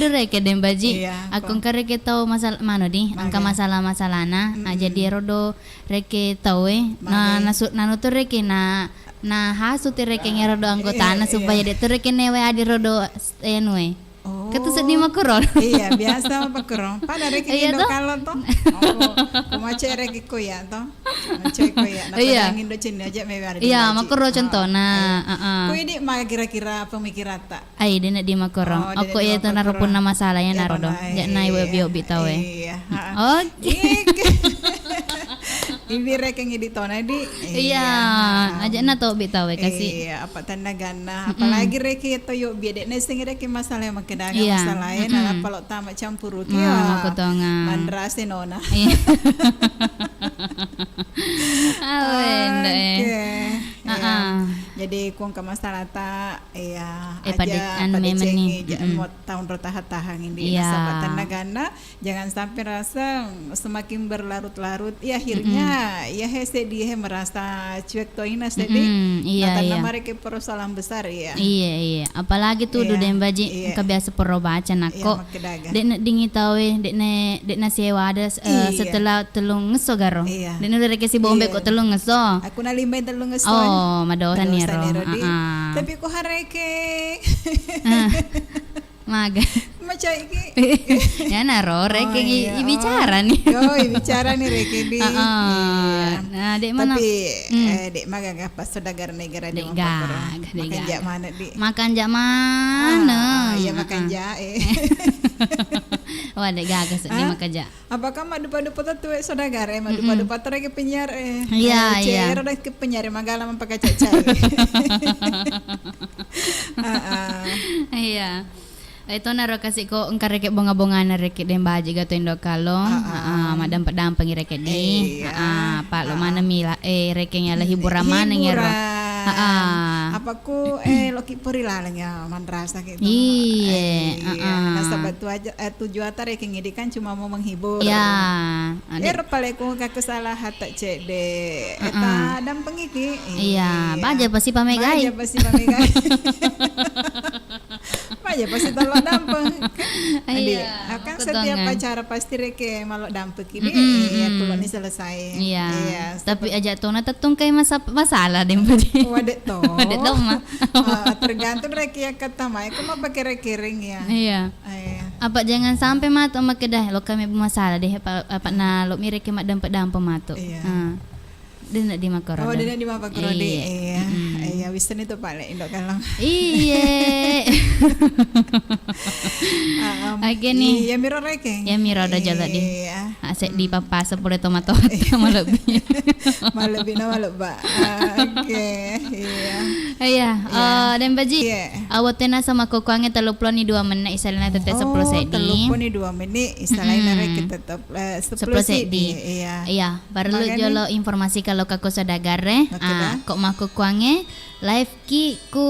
tidur reke den baji. Iya, Aku reke tahu masalah mano di, angka masalah-masalahna. Jadi rodo reke tahu na nanutur reke na hasut reke ngerodo anggotana supaya dia tuh reke newe adi rodo enwe. Katu sedih makuron. Iya, biasa makuron. Pada reki Iya Indo toh? kalau toh. Kumace reki kuya toh. Mace kuya. Nah, Iya. pada Indo cini aja mewe ada. Iya, makuro contohna. Kuy di mah kira-kira pemikiran tak. Ai dina di makuro. Oh, dina Aku di ya itu makuro. narupun nama masalahnya Ya, narodo. pernah, Jak nai iya. we bitawe. Iya. Oke. Ibi reki ngidi tona di. Iya, aja na to bitawe kasih. Iya, apa tanda gana. Apalagi reki itu yuk biadek nesing reki masalah yang makedaga Iya. masalah lain. Nah, kalau tamak campur ki Aku tonga. mandrase nona. Iya. Awen Oke. Iya. Ah. Jadi kung ke masalah ta ya Padekan pada memang cengi nih. mau tahun bertahan-tahan ini Iya. nasabah tanagana jangan sampai rasa semakin berlarut-larut ya akhirnya ya hese dia merasa cuek toina sedih. Iya, iya. Mereka persoalan besar ya. Iya. Apalagi tuh Iya, den baji iya. kebiasa perro baca Iya, nako. makedaga. Dek nak dingi tawe, dek na sewa ada Iya. setelah telung ngeso garo. Iya. Dek udah rekesi bombe Iya. kok telung ngeso. Aku nalimay dalung ngeson. Oh, madosan ya ro. Di. Ah. Tapi ko hareke. Maga. Macam iki. Ya naro reke iya. bicara nih. Yo, bicara nih reke di. Iya. Nah, dek mana? Tapi dek maga pas saudagar negara di Dek Mapapuro. gagah, dek Makan gagah. jak mana di? Makan jak mana? Iya makan jak. Wah, dek gagah sedih makan jak. Apakah madu padu patu tuh saudagar madu padu patu reke penyiar Iya, iya. Cero reke penyiar magala mampakai cacai. Iya. Itu naro kasih ko engkar reke bonga-bonga na reke den baji gato indo kalong. Madam padam reke di. Pak lo mana mila reke nyala hiburan mana ngero. Apaku loki purilalang ya mandrasa gitu. Iya. Nasabah tu aja tujuan tar reke ngedikan cuma mau menghibur. Ya. Paleku ka kesalahan tak cek de. Eta dampeng iki. Iya, baja pasti pamegai. Baja pasti pamegai. Baja pasti tolong dampeng. Iya, Akan aku setiap tongan. acara pasti reke malok dampeng ini ya kulo ni selesai. Iya. Tapi seperti- aja tuh na tatung kay masalah den baji. Wadet to. Wadet to, mah. Tergantung reke ya kata mai aku mau pakai reke ring ya. Iya. Iya. Apa jangan sampai mato makedah lo kami bermasalah deh apa na lo mire ke mak dampak mato. Iya. Dia nak di makara. Oh, dia di Mapa Kurode. Iya. Iya, wisan itu paling indok kalang. Iya. Oke nih. Iya, miro reke. Ya miro ada jalan di. Iya. Asek di papa sepuluh tomato sama lebih. Malebih na maleba. Oke, iya. Iya. Dan baji. Iya. Awatena sama kokuangnya teluploh ni 2 menit isalnya tetap 10 sedi. Telepon ni 2 menit, istilahnya reke tetap 10 sedi. Iya. Iya, baru lu Makanya- jolo informasi kalau kako sadagare. Oke dah. Kok maku kuange live ki ku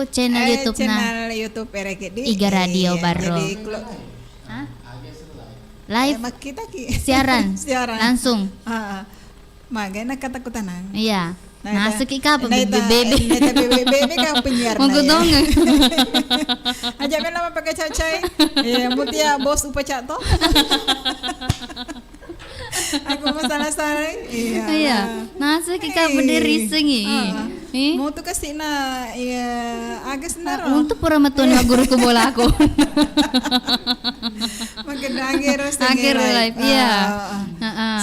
channel YouTube na. Channel YouTube reke di. Iga radio baru. Jadi Hah? Live kita ki siaran. siaran. Langsung. Magana katakutan nang. Iya. Masuk ka apa Naita bebe. bebe ka penyiar. Mau dong. Aja lama pakai cacai. Ya mutia bos upacak to. Aku masalah sana. Iya. Masuk ka berdiri sengi. Mau tuh kasih na ya agak senar. Untuk pura matun na guru ko bola ako. Makin akhir Akhir live. Iya.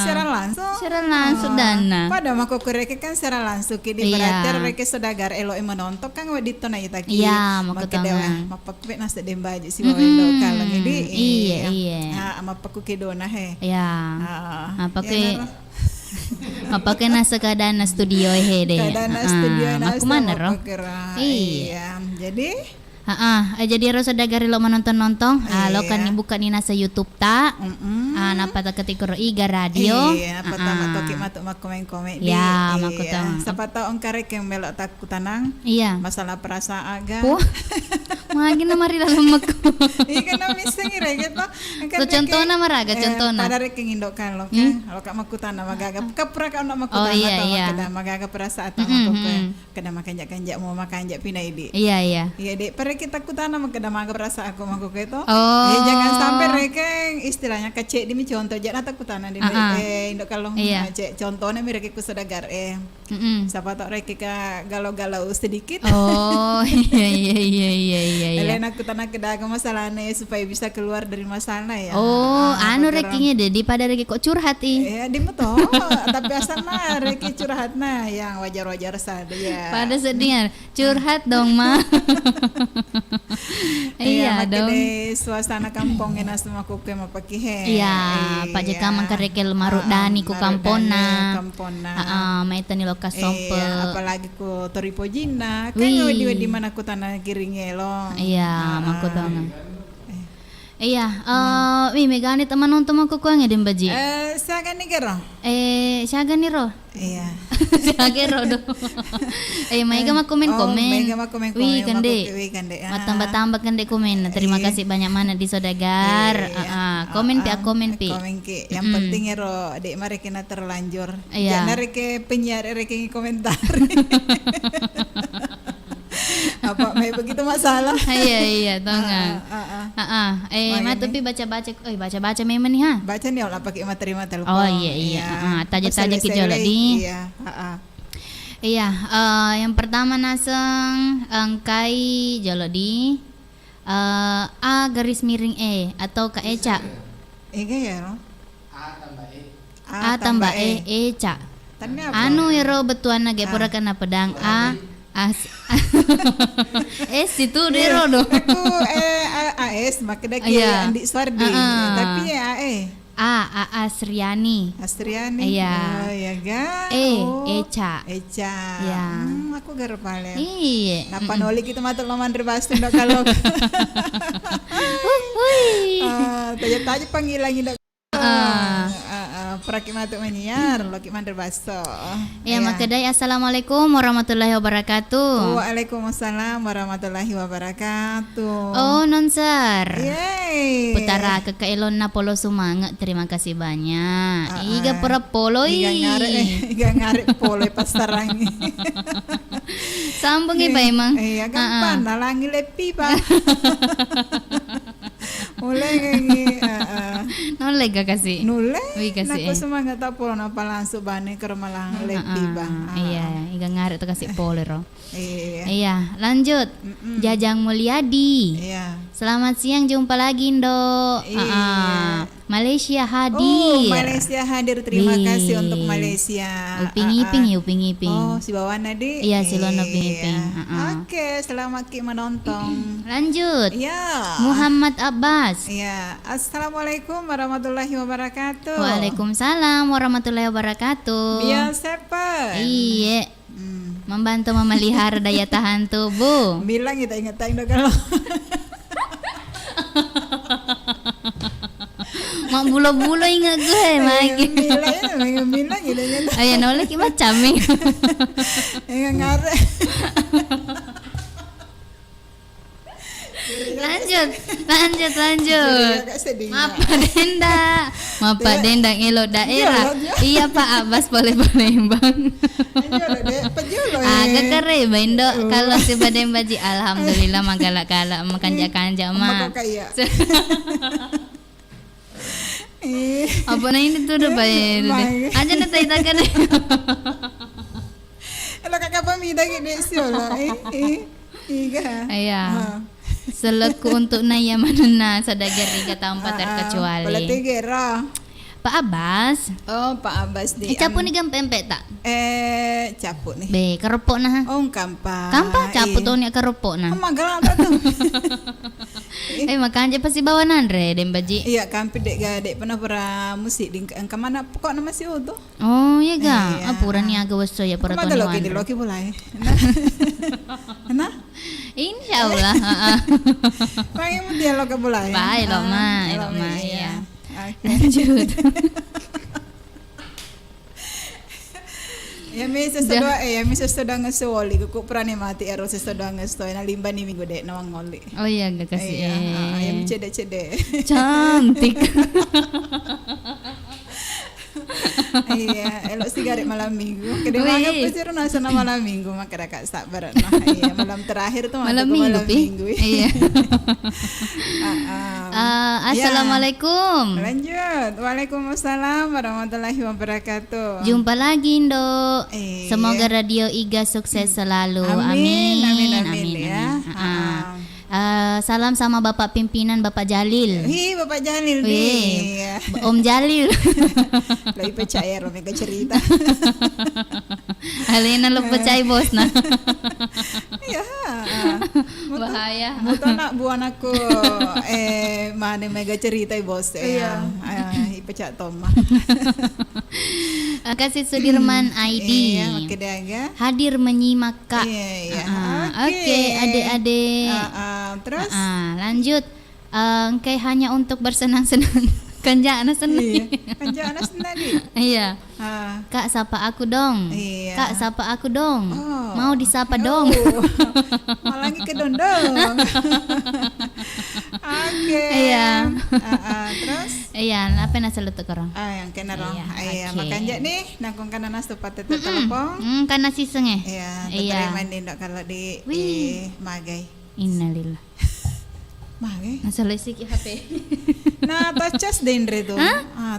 Secara langsung. Secara langsung dana. Pada mako kureke kan secara langsung kini Iya. berarti reke saudagar elo menonton kan wadito na itaki. Iya, mako Maka dewa tonga. mapakpe na sedem baji si wawendo kalau ini. Iya. Mapaku kedona he. Ya. Apa Apa ke nasa keadaan na studio he deh. Keadaan studio na Aku mana ro? Iya. Jadi Jadi ro sadagari lo menonton-nonton. Lo Iya. kan buka ni nasa YouTube ta. Napa ta ketika ro Iga radio. Iya, apa tamat toki matuk makomen-komen Ya, mako tong. Siapa tahu engkarek yang melok takut tanang Iya. masalah perasaan aga. Wah. Magi na mari dalam aku. Iya kan nami sengira gitu. So contohna maraga contohna. Pada rek ngindok kalau kalau kak makutana magaga kapra ka nak makutana iya. kada magaga perasa atau aku kada makanjak-kanjak mau makanjak pinai di. Iya. Iya dek, pada kita kutana kada magaga perasa aku maku itu. Oh. Jangan sampai reke istilahnya kecek di contoh jangan takutana di indok kalau cek contohnya mereka ku sedagar siapa tak reke ka galau-galau sedikit. Oh iya. Elena kutana kedaga masalahnya supaya bisa keluar dari masalah ya. Oh, rekinya deh pada reki kok curhat Iya, di betul. Tapi asalnya reki curhatnya yang wajar-wajar saja ya. Pada sedih curhat dong, Ma. Iya dong. Di suasana kampung ena semua ku ke mapakihe. Iya, Pak Jeka mangkarekel maruk dani ku kampona. Maitani lokas sompe. Apalagi ku toripo jina. Kan di mana ku tanah kiringe lo. Iya, maku dong. Iya, megani teman nonton aku kuang edem baji. Saga ni kero. Saga ni ro. Iya. Saga ro do. Maiga mak komen. Maiga mak komen. Wih kande. Tambah kande komen. Terima kasih banyak mana di Sodagar. Komen pi. Komen ki. Yang penting ro dek mari kena terlanjur. Jangan reke penyiar reke komentar. Apa begitu masalah? Iya tonga. Tapi baca memang nih ha. Baca nih olah pakai materi-materi. Oh iya. Taja-taja kijolo di. Iya, yang pertama naseng angkai jolo di A garis miring E atau ke Eca. Ya. A tambah E Ca. Anu ya ro betuan nage pura kana pedang A itu dero do. Aku AS makeda ki Andi Swardi. Tapi ya Asriani. Iya. Oh ya ga. Eca. Ya. Aku garpale. Iya. Napa noli kita matul loman rebasten do kalau. Tanya panggilan dak. Prakimatu menyiar loki mandar baso. Ya makedai assalamualaikum warahmatullahi wabarakatuh. Waalaikumsalam warahmatullahi wabarakatuh. Oh nonser. Yeay. Putara kekailon na polo sumangat. Terima kasih banyak. Iga pura polo Iga ngare polo pasarangi. Sambung iba emang. Iya gampang nalangi lepi pa. Mulai ngi noleh gak kasih. Wih kasih. Aku semangat tak polo napa langsung bane ke rumah lang lepi bang. Iya, iga ngaret tuh kasih polero. Iya, lanjut. Jajang Mulyadi. Iya. Selamat siang, jumpa lagi Ndo. Malaysia hadir. Malaysia hadir. Terima kasih untuk Malaysia. Uping-iping. Oh, si Bawan Nadi. Iya, si Lono uping-iping. Oke, selamat menonton. Lanjut. Iya. Muhammad Abbas. Iya. Assalamualaikum warahmatullahi wabarakatuh. Waalaikumsalam warahmatullahi wabarakatuh. Biasa Pak. Iya. Membantu memelihara daya tahan tubuh. Bilang kita ingat kalau. Mak bulu-bulu ingat gue lagi. Bilang gitu. Ayo nolak macam ni. Ingat ngare. Lanjut. Mapa denda ngelo daerah. Iya Pak Abbas boleh bang. Agak kere Indo kalau si badem baji alhamdulillah magalak-galak makan jaka mah. Apa na ini tuh udah bayar deh. Aja na tayo taga na. Kalau kakak pamida gini sih lah. Iga. Iya. Seleku untuk naya manuna Sodagar iga tampat terkecuali. Palatigera. Pak Abbas. Oh, Pak Abbas di. Capu nih pempek tak? Capu nih. Be, kerupuk nah. Oh, kampa. Capu tuh nih kerupuk nah. Magalang tuh. Makan aja pasti bawa nandre dem baji. Iya, kampi dek pernah musik di kemana pokok nama si Udo. Oh, iya ga. Apura nih agak wasto ya para tuan. Loki di Loki boleh. Nah. Insyaallah, Panggil dia Loki boleh. Baik lo mah, iya. Lanjut. Ya mi sesudah ngesoli kuku prane mati ero sesudah ngestoy na limba ni minggu dek nawang ngoli. Oh iya gak kasih. Ya mi cede. Cantik. Iya, elok sigaret malam minggu. Kedua pesir nasa malam minggu maka dak sabar. Nah, iya malam terakhir tuh malam minggu. Iya. Assalamualaikum. Lanjut. Waalaikumsalam warahmatullahi wabarakatuh. Jumpa lagi, Ndok. Semoga Radio Iga sukses selalu. Amin ya. Salam sama Bapak Pimpinan Bapak Jalil. Bapak Jalil nih. Om Jalil. Lagi percaya Romega cerita. Alena lo percaya bos nah. Iya. Bahaya. Muto nak buan aku mana mega cerita bos ya. Ipecak Toma. Kasih Sudirman ID. Iya, makanya hadir menyimak Kak. Iya. Oke, adik-adik. Terus lanjut. Kayak hanya untuk bersenang-senang. Kanjana senang. Kanjana senang nih. Iya. Kak sapa aku dong. Iya. Kak sapa aku dong. Mau disapa dong. Malah lagi ke dondong. Oke. Iya. Terus? Iya, apa yang nasa letuk orang? Yang kena roh. Iya, makanya nih nakong kana nas tepat telepon. Karena sisengnya. Iya. Terima nih kalau di magai. Innalillah. Magai. Nasa lesik HP. Nah, touches dendre tuh.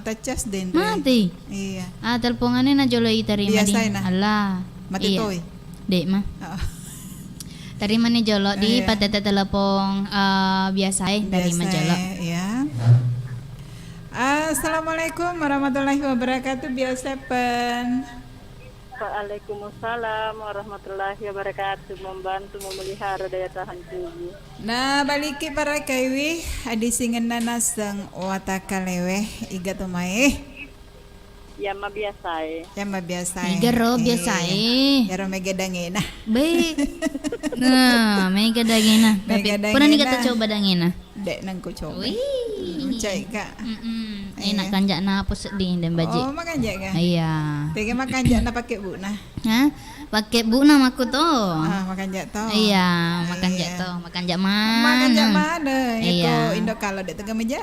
Touches dendre. Mati. Iya. Teleponannya na jolo terima biasa di. Na. Alah. Mati toy. Dek mah. Terima nih jolo di patete telepon biasa terima jolo. Iya. Assalamualaikum warahmatullahi wabarakatuh. Biasa pen. Waalaikumsalam warahmatullahi wabarakatuh. Membantu memelihara daya tahan tubuh. Nah, baliki para kaiwi adi singen nanas sang watakalewe iga tumae. Ya mah biasa. Iga ro biasa. Ya ro mega dangena. Baik. Nah, mega dangena. Tapi pernah nih kata coba dangena. Dek nang ku coba. Wih. Cai Kak. Enak kanjak na apa sedih dan baji. Oh, makan jak kan? Iya. Tega makan jak na pakai bu nah. Hah? Pakai bu nama aku tuh. Makan jak toh. Iya, makan jak toh. Makan jak mana? Makan jak mana? Iya. Indo kalau dek tengah meja.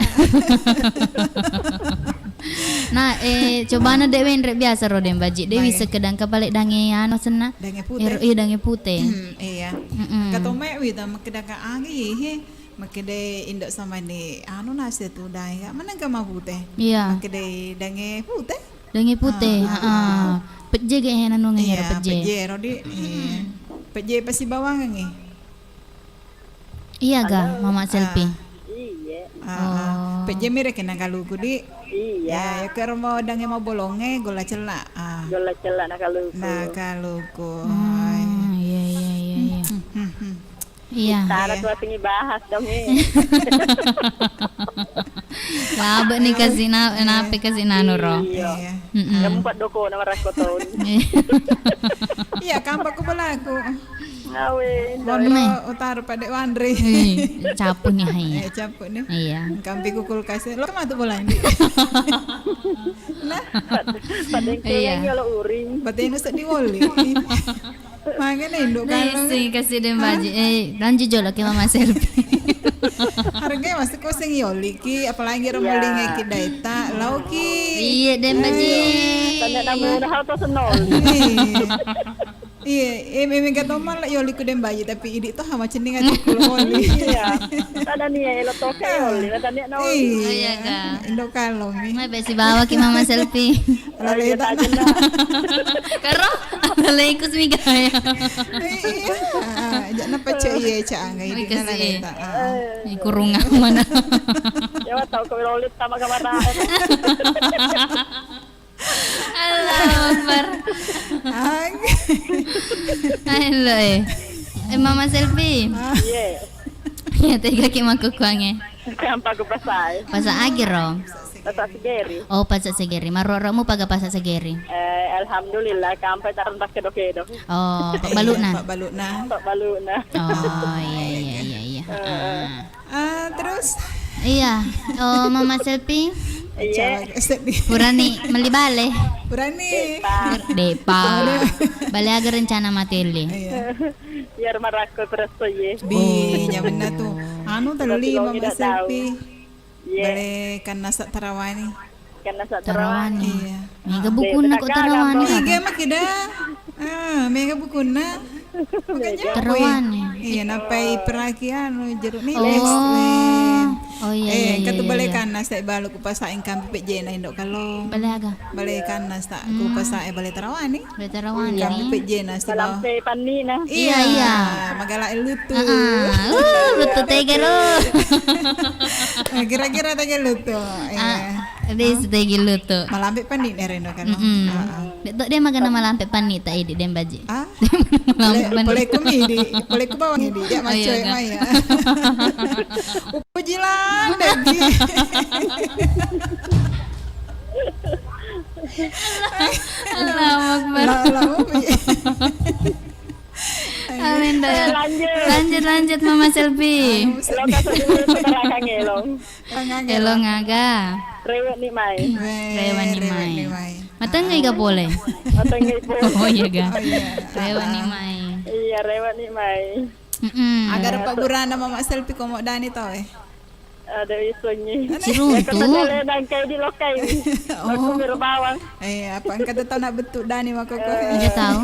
Nah, coba na dek wendrek biasa rodem baji. Dewi sekedang kebalik dange anu sena. Dange putih. Iya, dange putih. Iya. Katome wi ta makedang ka angi makede indok sama ni anu nasi tu dai mana ka mabute. Iya. Makede dange putih. Dange putih, Peje ge nanu ngero peje. Peje rodi. Peje pasti bawang ngi. Iya ga, Mama Selfie. Iya. Peje mire kena kaluku di. Iya. Ya kero mau dange mau bolonge gola celak. Gola celak nak kaluku. Nah kaluku. Iya. Iya. Tara tua tinggi bahas dong Labe nih kasih nape kasih nanuro. Iya. Kamu buat doko nama rakoton. Iya, kampak ko pala ako. Ngawin. Mono utaro pa de Wandre. Capu nih hai. Capu nih. Iya. Kampi ko kulkas. Lo kemana tuh bola ini? Nah, padeng kayaknya kalau uring. Batin usah diwoli. Makanya induk kalau. Sih kasih dem baji. Lanjut jolo ke Mama Selfie. Harganya masih kosong yoli ki, apalagi remoli ngeki daita, lauki. Iya dem baji. Tanda nama hal to senol. Iya, memang kata mal yoli ku dem bayi tapi idi tuh hama cening aja kuloli. Iya. Tanda nih lo toke yoli, tanda no. Iya ga. Induk kalau mi. Mai besi bawa ki Mama Selfie. Lalu tak na. Karo, lain ku semiga ya. Iya. Jangan pecah iya cang idi na laleta. Kurungan mana? Ya tahu kau lolit sama kamera. Allah Akbar. Halo Mama Selfie. Iya. Ya tega ki makukuange. Kampak ko pasay. Pasa agiro. Pasa segeri. Oh pasa segeri. Maroro mo paga pasa segeri. Alhamdulillah kampai taran tak kedo-kedo. Oh, Pak Baluna. Pak Baluna. Pak Baluna. Oh, iya. Terus Iya. Oh, Mama Selfie. Iya. Sedih. Purani meli bale. Berani. Depa. Bale agar rencana mateli. Iya. Biar marako presto ye. Binya benar tuh. Anu tadi Tapi kau mama tidak selfie. Iya. Bale karena sak tarawani. Karena saat Tarawani. Iya. Mega bukuna kok tarawani. Iya makida. Mega bukuna. Makanya Tarawani. Iya napai perakian jeruk ni. Oh iya iya. Katu iya, balik iya. kanas tak balu ku pasain kampi pek jena indok kalau. Bale aga. Balik kanas tak ku pasain balik tarawani. Bale tarawani Kampi ni. pek jena dalam sebab. pani na. Iya, iya. Magala lutu. Betul tega lo. Kira-kira tak lutu. Des tegi lo tu. Malampi pani nerendo kan. Dek dia makan nama lampe pani tak ide dem baji. Ah. Lampe pani. Boleh ku midi, boleh ku bawang ini. Ya Oh, iya, maco Kak. maya. Ujilan lagi. Allahu Akbar. Alinda. Lanjut Mama Selvi. Lo kaso dulu keterangan elong. Elong aga. Rewet ni mai. Rewan ni mai. Matang ngai ga boleh. Atau ngai po. Oh iya ga. Oh iya. Rewan ni mai. Iya rewet ni mai. Agar Pak Burana mama selfie ko mo dani to eh. Ada isunyi. Ciruntu. Kata nangkai di lokai. Aku berbawang. Apa angkat tahu nak bentuk dani mako ko. Enggak tahu.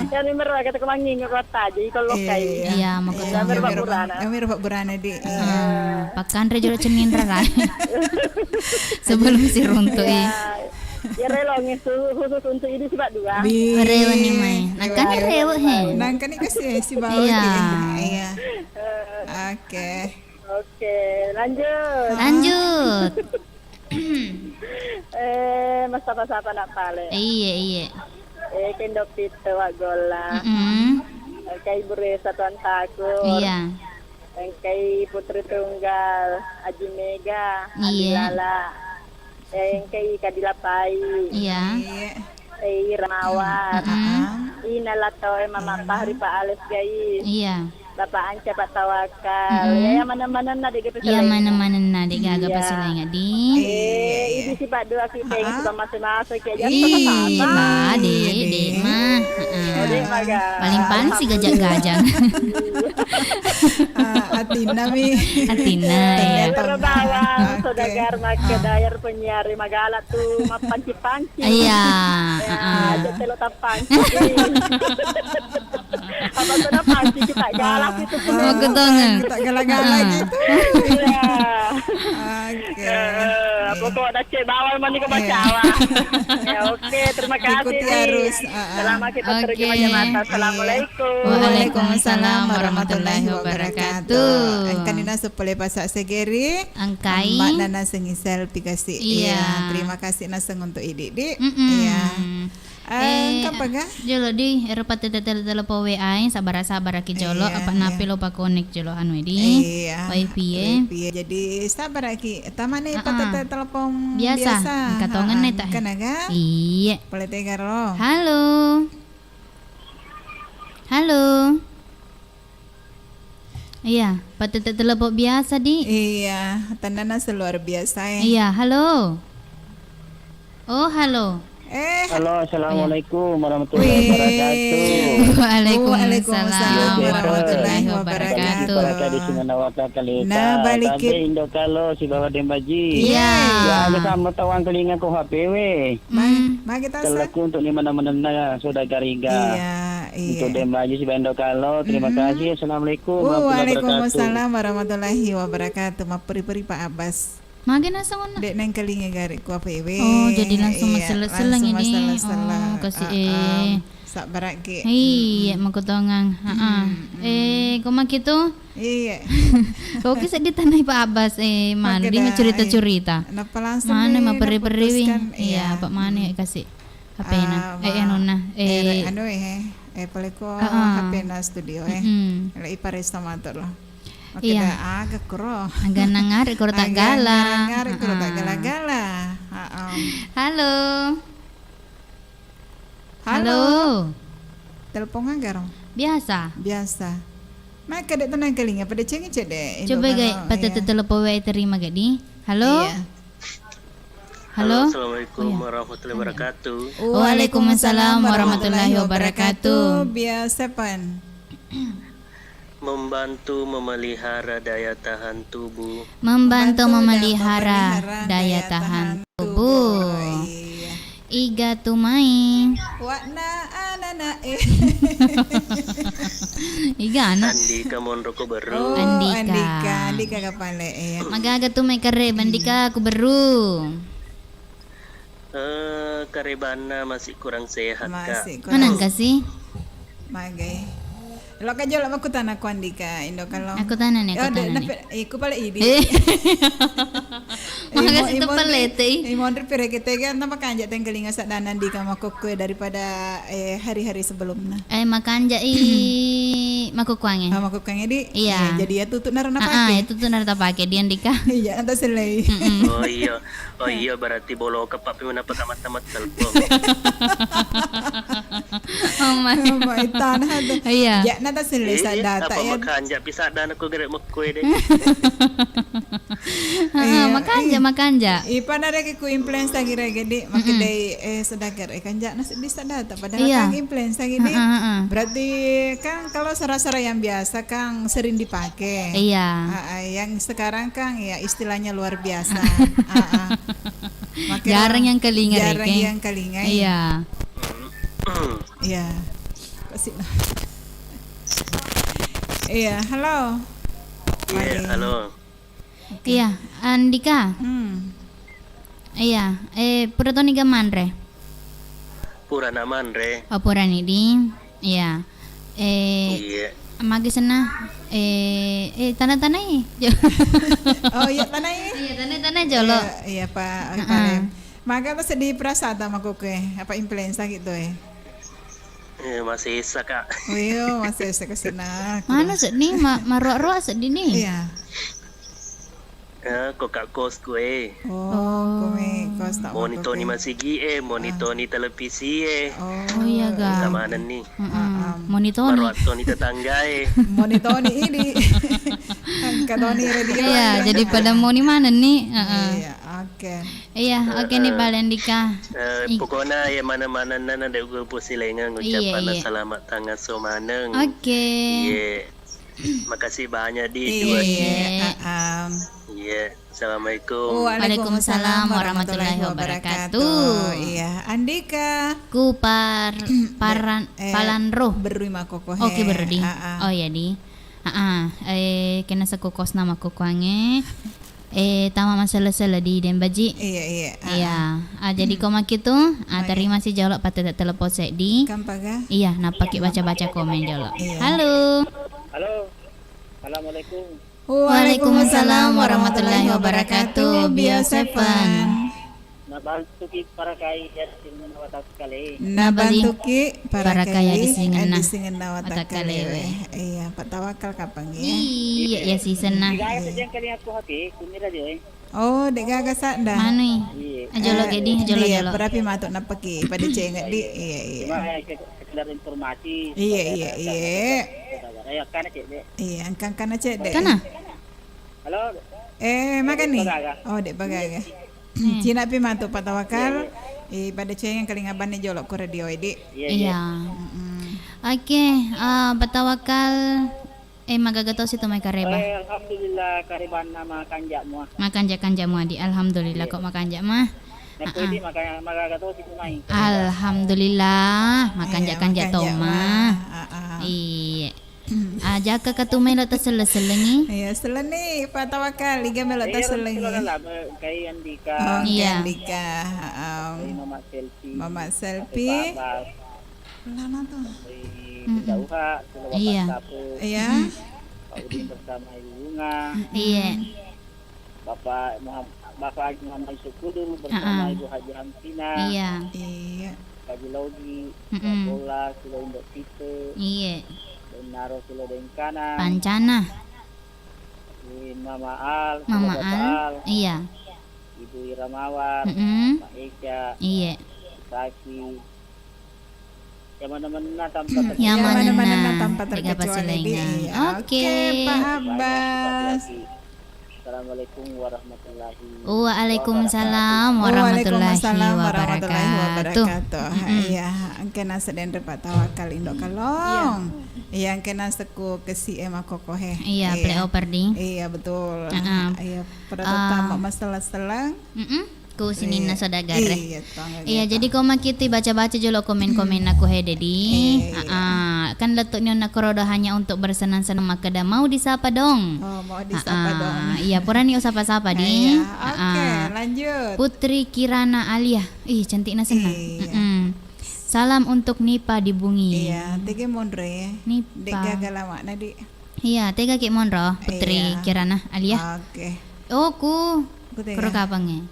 Yang ini mereka kata kemangi ke kota jadi kalau lokai. Iya, mau ketemu. Pak Burana. Yang Pak Burana di. Pak Andre juga cenin rai. Sebelum si runtu Ya relong itu khusus untuk ini sih Pak dua. Rewan ni mai. Nakan ni rewa he. Nang kan kasih si bawa Iya. Iya. Oke. Oke, lanjut. Lanjut. Mas apa nak pale. Iya. Kendo pito wa gola. Kay Bure Satuan Takut. Iya. Kay Putri Tunggal, Aji Mega, Iya. Adilala. Kay Kadilapai. Iya. Kay Ramawat. Inalato Mama Pahri Pak Ales Gais. Iya. Bapak Anca Pak Tawakal. Ya mana-mana na di kita. Iya mana-mana na di gaga pasila nga di. Ini si Pak Dua kita yang suka masuk-masuk kayak Ih, ba, di mah. Paling pan si gajah-gajah. Atina mi. Atina ya. Terbawang, saudagar makedayar penyiar Magala tuh mapanci-panci. Iya. Ada telur panci. Apa sudah panci kita galak itu pun. Mau ketongan. Kita galak-galak gitu. Iya. Oke. Pokok dah cek bawah mani ke bacawa. Ya oke, terima kasih. Ikuti arus. Selama kita Oke. pergi macam-macam. Assalamualaikum. Waalaikumsalam warahmatullahi wabarakatuh. Kanina supaya pasak segeri. Angkai. Mbak Nana sengi selfie kasih. Iya. Terima kasih naseng untuk Idik. Mm-mm. Iya. Kapan ga? Jolo di eropat tetel po WA sabar ki jolo Iya, apa napi iya. lo pa connect jolo anu di Iya. wifi Jadi sabar lagi. Taman ni telepon biasa katongan na tah Kanaga? iya Boleh tegar lo. halo iya patetet telepon biasa di Iya, tandana luar biasa ya. iya halo oh halo Halo, assalamualaikum warahmatullahi wabarakatuh. Waalaikumsalam warahmatullahi wabarakatuh. Baraka di sini nawaka kalita. Nah, balikin. Tapi Indo kalau si bawa dembaji. Iya. Ya, ada sama tawang kelinga ko HPW. Ma kita Kalau sa. aku untuk di mana-mana na sudah gariga. Iya. Untuk dembaji si Indo kalau. Terima kasih. Assalamualaikum warahmatullahi wabarakatuh. Waalaikumsalam warahmatullahi wabarakatuh. Ma peri-peri Pak Abbas. Makin asal mana? Dek neng kelinga garik ku apa iwe. Oh, jadi langsung Iya, masalah-salah langsung ini. masalah-salah. Oh, kasih Sak baraki. Iya, makutongang. Koma gitu? Iya. Oke, sedih tanah Pak Abbas. Mana dia cerita-cerita. Napa langsung Mana nih, mah peri-peri. naputuskan. Iya, Pak mana kasih. HP na. Wah. Anu na. Anu paleko Ah. HP na studio La ipares sama loh. Oke Iya. dah agak kuro. Agak nangar kuro tak gala. Ngarik kuro tak gala-gala. Halo. Halo. Telepon agar. Biasa. Biasa. Maka dek tenang kelinga pada cengi cedek. Coba gay, pada telepon wae terima gak di? Halo. Iya. Halo. Assalamualaikum warahmatullahi wabarakatuh. Waalaikumsalam warahmatullahi wabarakatuh. Biasa pan. Membantu memelihara daya tahan tubuh. Membantu memelihara daya tahan tubuh. Iya. Iga tumai. Wakna anana Iga anak. Andika Monroko Beru. Oh, Andika. Andika kapale ya. Magaga tumai kare bandika aku beru. Karebana masih kurang sehat kak. Masih Mana kasih? Magai. Lo ka jola aku tanah ku Andika Indo kalau. Aku tanan ya, aku tanan. Iku pala idi. Makasih tu pelete. Imon ripire kita kan tanpa kanja tenggelinga sak danan di kama kue daripada hari-hari sebelumnya. Makan jai makukuangnya. Sama kukangnya di. Iya. Jadi ya tutut narana pakai. Itu tuh narta pakai di Andika. Iya, anta selai. Oh iya berarti bolo ke papi menapa tamat-tamat telepon. Oh my. Mai tanah tu. Iya. Ya nata selai sak data apa ya. makanja pisah dan aku gerek mekue deh. Makan ja. Ipa na rek ku influenza gira gede makidai sedagar kanja nasi bisa data padahal Iya. kang influenza gini. Berarti kan kalau sara-sara yang biasa kang sering dipakai. Iya. Yang sekarang kang ya istilahnya luar biasa. Makanya Jarang yang kelinga Jarang Reke. yang kelinga. Iya. Iya. Kasih. Iya, halo. Iya, halo. Iya, Andika. Iya, Puratoni gaman re. Purana Manre. Purani di. Iya. Iya. Magi sana. Tanah-tanah Oh iya tanah ini. Iya, tanah-tanah jolo. Iya Pak. Maka tuh sedih prasata sama koke apa influenza gitu Masih isa kak. Wih, masih saya kesana. Mana sedih maruak-ruak sedih nih. Iya. Kok kak kos gue. Oh, kome kos tak Monitor ni masih monitor ni televisi Oh iya ga. Sama nih. Monitor nih. Marwat ni tetangga Monitor ini. Katoni radio. Iya, jadi pada mau ni mana nih? Iya, oke. Iya, oke nih Balendika. Pokoknya ya mana-mana nana ada gue pusilengan ngucapan selamat tanggal somaneng. Oke. Iya. Makasih banyak di Iya. Iya. Assalamualaikum. Waalaikumsalam warahmatullahi wabarakatuh. Iya, Andika. Ku palanro. Berima koko. Oke berdi. Oh ya di. Kena sekukos nama kukuange. Tama masalah-salah di Dembaji. Iya. Iya. Jadi koma gitu. Terima kasih jawab patut telepon saya di. Kampaga. Iya, napaki baca-baca komen jawab. Iya. Halo. Halo. Assalamualaikum. Waalaikumsalam warahmatullahi wabarakatuh. Bio7. Nabantuki para kay yasin na watak kali. Nabantuki para kaya disingin na watak kalewe. Iya, patawakal kapang ya. Iya, ya season na. Kaya sa diyan kali ako hati, kumira di Oh, dek gagasa dah. Manu ajolo gedi, ajolo. Iya, berapi matuk napaki pada cengat di. Iya. sekedar informasi. Iya. Ayo kana cek dek. Iya, angkang kana cek dek. Kana? Halo. Makan nih. Oh, dek bagaga. Cina pi matuk patawakal. Pada cengat kali ngaban ni jolok ku radio di. Iya. Oke, batawakal magagato si tumay kareba. Alhamdulillah kariban nama kanjak mo. Makanja mo di. Alhamdulillah kok makanja mah. Pwede magagato si tumay. Alhamdulillah makanja toma. Iya. Jaka katumay lo ta seleselengi. Iya, seleni patawakal liga melota selengi. Kay Andika. Iya. Andika. Mama selfie. Lama tuh. Dauha, Iya. Iya. Pak Udin bersama Ibu Bunga. Iya. Bapak Haji Muhammad Syukudu bersama Ibu Haji Hamsina. Iya. Haji Laudi, Bola, Silo Indok Tite. Iya. Naro Silo Dengkana. Pancana. Mama Al. Mama Al. Iya. Ibu Ira Mawar. Pak Eka. Iya. Saki. Yang mana-mana tanpa terkecuali. Oke, Pak Abbas. Assalamualaikum warahmatullahi Waalaikumsalam warahmatullahi wabarakatuh. Iya, angkena seden dapat tawakal indok kalong. Iya, angkena seku kesi ema kokohe. Iya, play over ding. Iya, betul. Iya, pertama masalah selang. Ku sini na saudagar. Iya, jadi kau makiti baca-baca jolo komen-komen aku he dedi. Kan letuknya nak rodo hanya untuk bersenang-senang maka dah mau disapa dong. Oh, mau disapa dong. Iya, purani usapa-sapa di. Oke, lanjut. Putri Kirana Alia. Ih, cantik na senang. Salam untuk Nipa di Bungi. Iya, tege mondre. Nipa. Dek galama nadi. Iya, tega ki monro Putri Kirana Alia. Oke. Oh, ku tega. Kuro kapange.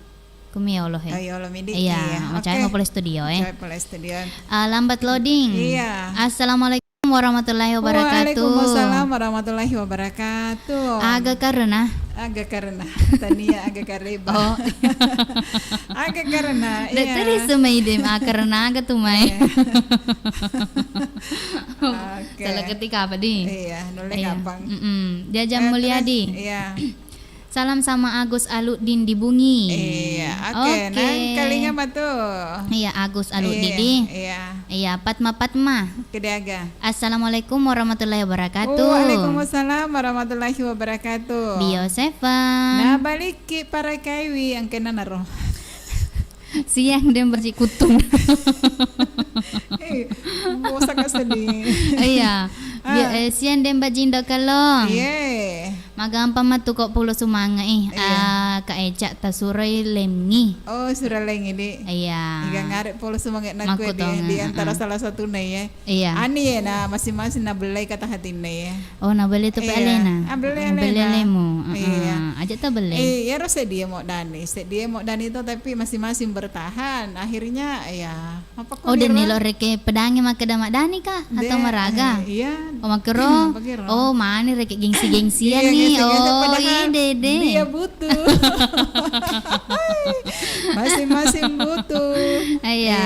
Kumi Allah he. Ayo lo midi. Iya, macam mau pole studio Saya pole studio. Lambat loading. Iya. Assalamualaikum warahmatullahi wabarakatuh. Waalaikumsalam warahmatullahi wabarakatuh. Agak karena Tania agak kareba. Oh. Agak karena. Iya. Dari semai dem karena agak tumai. Salah ketika apa di? Iya, nolak gampang. Dia jam mulia di. Iya. Salam sama Agus Aludin di Bungi. Iya, oke. Nang kalinya apa tuh? Iya, Agus Aludin di. Iya, Patma. Kedaga. Assalamualaikum warahmatullahi wabarakatuh. Waalaikumsalam warahmatullahi wabarakatuh. Bio Seven. Nah, balik ki para kaiwi yang kena naro. Siang dia bersikutung. Bosan sedih. Iya. Siang dia bajindo kalong. Iya. Magampang matu kok pulo sumanga Kak Eca tasuray lemngi. Oh, surah lengi di. Iya. Iga ngarep pulo sumanga nak di antara salah satu na ya. Iya. Ani ya na masing-masing na belai kata hati na ya. Oh, na beli tu pa Elena. Beli lemu. Iya. Aja ta beli. Ya rasa dia mau Dani itu tapi masing-masing bertahan. Akhirnya ya apa kok. Oh, dan nilo reke pedangi make damak Dani kah atau maraga? Iya. Oh, makero. Oh, mana reke gengsi-gengsian nih. Oh, iya dede. Dia butuh. Masing-masing butuh. Iya.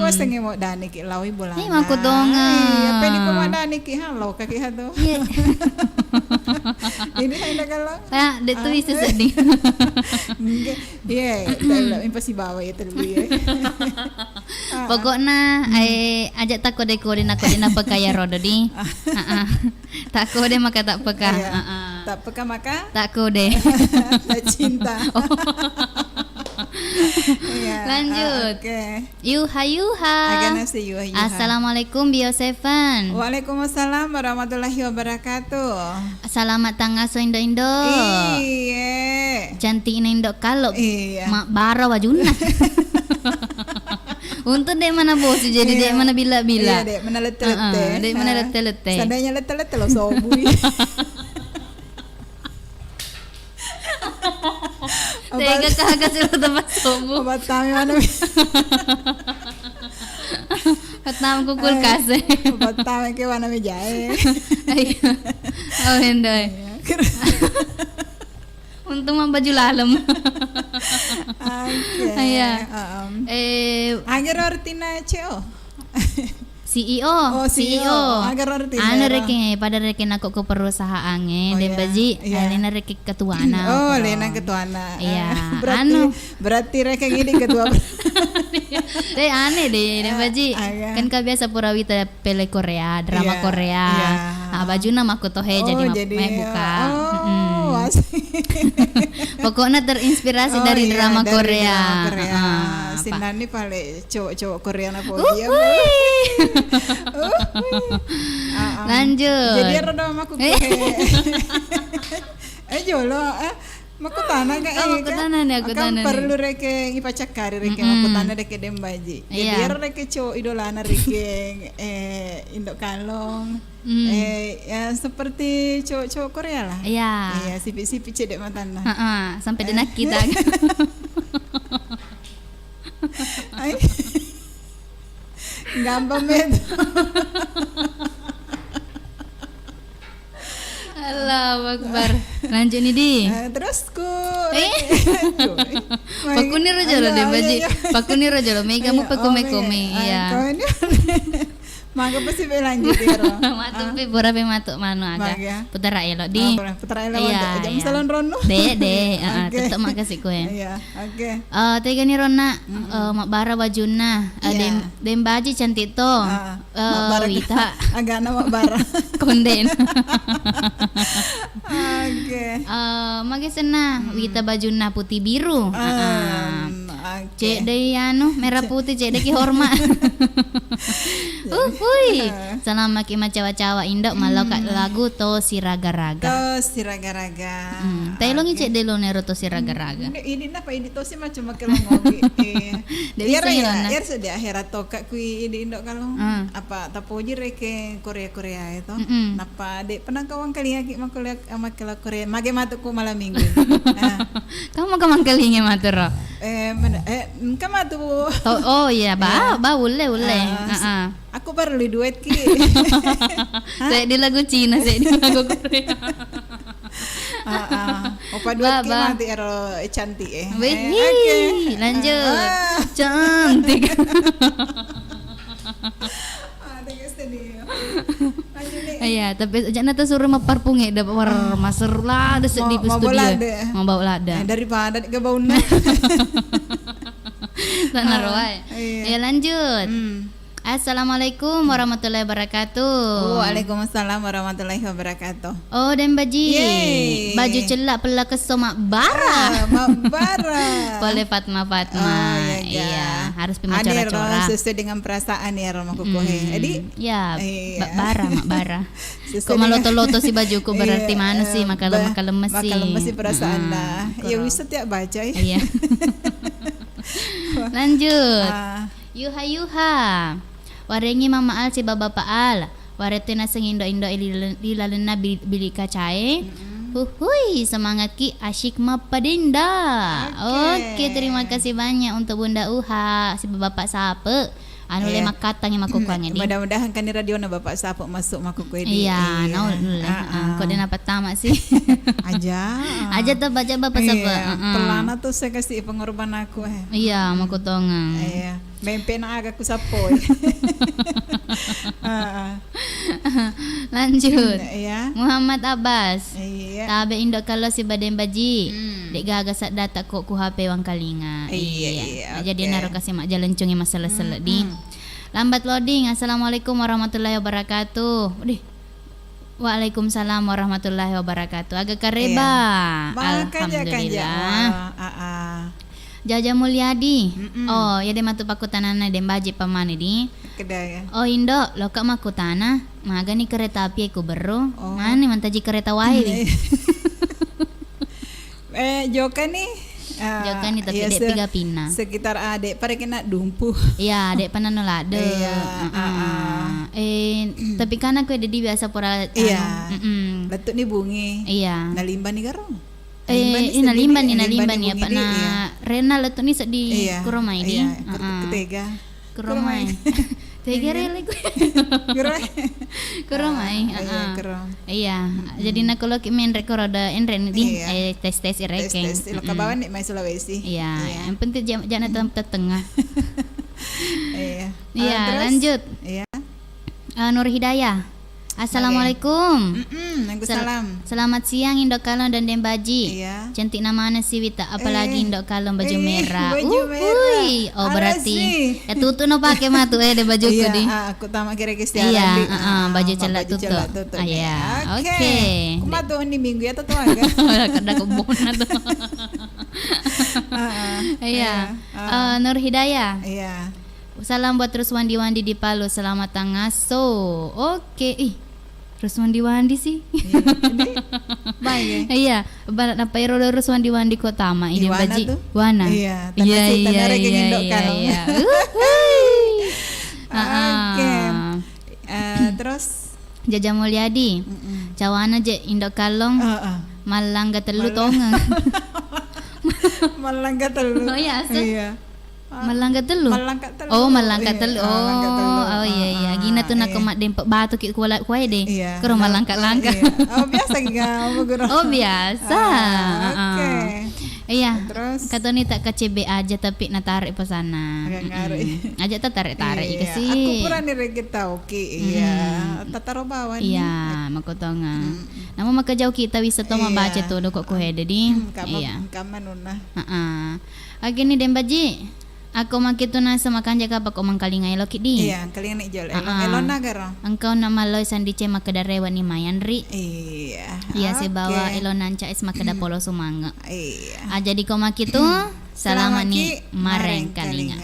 Kau sengi mau Dani ki lawi bola. Ini aku dong. Apa ni kau mau Dani ki halau kaki hado. Ini saya kalau. Ya, det tu isu sedih. Iya, dalam impasi bawa ya terlebih. Pokoknya ajak takut dekorin aku dina pekaya rodo di. Tak kode maka tak peka. Tak peka maka tak kode. Tak cinta. Lanjut. Yuha. Assalamualaikum Bio Seven. Waalaikumsalam warahmatullahi wabarakatuh. Selamat tanggal so Indo. Iya. Cantik Indo kalau. Iya. Mak bara wajuna. Untuk dek mana bos jadi dek mana bila-bila. Iya, dek mana lete-lete. Dek mana lete-lete. Seandainya lete-lete lo sobui. Tega kagak sih tempat sobu. Obat tamu mana? Pertama ku kulkas. Obat tamu ke mana mejae. Oh hendoy. Untung mah baju lalem. Oke. Iya. Agar artinya CEO. CEO. Agar artinya. Anu reke pada reke aku ke perusahaan dan baji Lena reke ketuana. Oh, Lena ketuana. Iya. Berarti reke gini ketua. Deh aneh deh baji. Kan kau biasa purawita pele Korea, drama Korea. Baju nama aku tohe jadi buka. Pokoknya terinspirasi dari drama Korea. Sinani paling cowok-cowok Korea na po dia. Lanjut. Jadi rodo maku jolo maku tanah ka aku tanah perlu reke ipacakari reke maku tanah reke dembaji. Jadi reke cowok idolana reke indok kalong. Ya seperti cowok-cowok Korea lah. Iya. Iya, sipi-sipi cedek matana. Sampai denak kita. Gampang banget. Allahu Akbar. Lanjut nih di. Terus ku. Pakuni rojo lo deh baji. Pakuni rojo lo. Mega mu pakome. Iya. Mangga pasti lanjut ya ro. Matuk pe pura pe matuk manu aga. Mangga. Putar ae lo di. Putra lawan jam salon rono. De, Oke. tetep makasih kue. Iya, oke. Tega nih Rona, mak bara bajuna, Iya. dem baji cantik to, Mak bara Wita agak nama bara. konden. Oke. Mage sena, Wita bajuna putih biru. Oke. Cek deh anu merah putih, cek deh ki hormat. Hui, selama ki cawa-cawa indok malau kak lagu to si raga-raga. Tos si raga-raga. Tailongi cek deh lo nero to si raga-raga. Ini napa ini tosi macam makan ngopi. Dari Iya sini, ya, Lona. iya sudah akhirat toka kui ini indok kalau apa tapoji reke Korea itu. Napa dek pernah kawan kali ya ki makuliah makala Korea. Mage matuku malam minggu. Kamu kemang kelinge matero. Kamu tuh. Oh iya, ule. Aku baru li duet ki. Saya di lagu Cina, saya di lagu Korea. Opa duet ki mati ero cantik Wih, lanjut. Cantik. Iya, tapi jangan tuh suruh parpunge dapat war maser lah, ada sedih di studio. Mau bawa lada. Daripada ke bauna. Tanah roai. Ya lanjut. Assalamualaikum warahmatullahi wabarakatuh. Waalaikumsalam warahmatullahi wabarakatuh. Oh, dan baji. Yeay. Baju celak pelak kesomak bara. Mak bara. Boleh Fatma. Oh, Iya, harus Ada pemacora-cora. sesuai dengan perasaan ya Roma Kukuhe. Jadi Ya, Iya. mak bara. Sesuai Kok maloto-loto si bajuku berarti Iya, mana sih maka lemes sih. Maka lemes sih perasaan lah. Ya bisa tiap baca ya. Iya. Lanjut. Ah, Yuha. Warengi mama al si bapak al. Warete na seng indo ilalena bili kacae. Hui, semangat ki asyik mapadinda. Oke, terima kasih banyak untuk Bunda Uha si bapak sape. Anu le makatang yang makukuangnya di. mudah-mudahan kan di radio na Bapak Sapok masuk makuku ini. Iya, kok dia dapat tamat sih. Aja tuh baca bapak sape. Pelana tuh saya kasih pengorban aku. Iya, makutongang. Iya, mempe na aga ku sapoy. Lanjut. Iya. Muhammad Abbas. Iya. Tabe indok kalau si baden baji. Dek gagas data kok ku HP wang kalinga. Iya, Jadi oke. naruh kasih mak jalan cungi masalah di. Lambat loading. Assalamualaikum warahmatullahi wabarakatuh. Udih. Waalaikumsalam warahmatullahi wabarakatuh. Agak kareba. Alhamdulillah. Jaja Mulyadi. Oh, ya dia matu pakutanana dem baji pamane di. Kedai. Oh Indo, lo kak makutana, maga nih kereta api aku beru, mana mantaji kereta wae. Joka nih. Joka nih tapi iya, dek tiga pina. Sekitar adek pare kena dumpuh. Iya, dek pananolade. Iya, Tapi kan aku ada di biasa pura. Iya. Letuk nih bungi. Iya. Nalimba nih garo. Nalimban nih apa na Rena letuk nih sedih Iya. kuromai di. Iya, ketega. Kuromai. Tega rele gue. Kuromai. Kerom. Iya, jadi nak kalau main rekor ada enren di Iya. tes irekeng. Tes lo kabawan nih mai Sulawesi. Iya, yang penting jangan tempat tengah. Iya. Iya, Terus? lanjut. Iya. Nur Hidayah. Assalamualaikum. Waalaikumsalam. Selamat siang Indok Kalon dan Dembaji. Iya. Cantik namanya si Wita, apalagi Indok Kalon baju merah. Baju merah. Oh berarti Alasi. ya tutu no pakai matu deh bajuku Iya, di. aku tamak kira Iya, baju celak tutu. Iya, oke. Kumatu ini minggu ya tuh agak. Kada kebona tuh. Iya. Nur Hidayah. Iya. Salam buat terus wandi-wandi di Palu. Selamat tangaso. Oke. Ih, terus wandi-wandi sih. Baik. Iya, barat apa ya terus wandi-wandi kota ma ini Wana baji. tuh? Wana. Iya, Iya. iya. Oke. Terus Jaja Mulyadi. Cawana je Indok Kalong. Malang gatelu tongang. Malang telu. Oh iya, asa? Iya. Malang gatelu. Malang telu. Oh, malang telu. Iya, Malang telu. Oh iya. Gina tuh nak kemat dempet batu ki kuai deh. Iya. Kero malang langka. Iya. Oh biasa gak mau guru. Oh biasa. Oke. Iya. Terus Kata ni tak KCB aja tapi nak tarik pe sana. agak ngaruh. Ajak tak tarik-tarik ke Iya, sih. aku pura nih regi tahu ki. Iya, tataro bawah nih. Iya, makotonga. Namun maka jauh kita wisata mau Iya. baca tuh kok ku hede di. Iya. Kaman nuna. Heeh. Agini dembaji. Aku makitu na sama kanja ka pak omang kalingai loki di. Iya, kalian nih jual. Elona garo. Engkau nama lo sandice makadarrewa ni mayan ri. Iya. Iya se bawa Oke. elonan ca es makada polo sumanga. Iya. Jadi kau makitu selama ni Ki, mareng kalinga.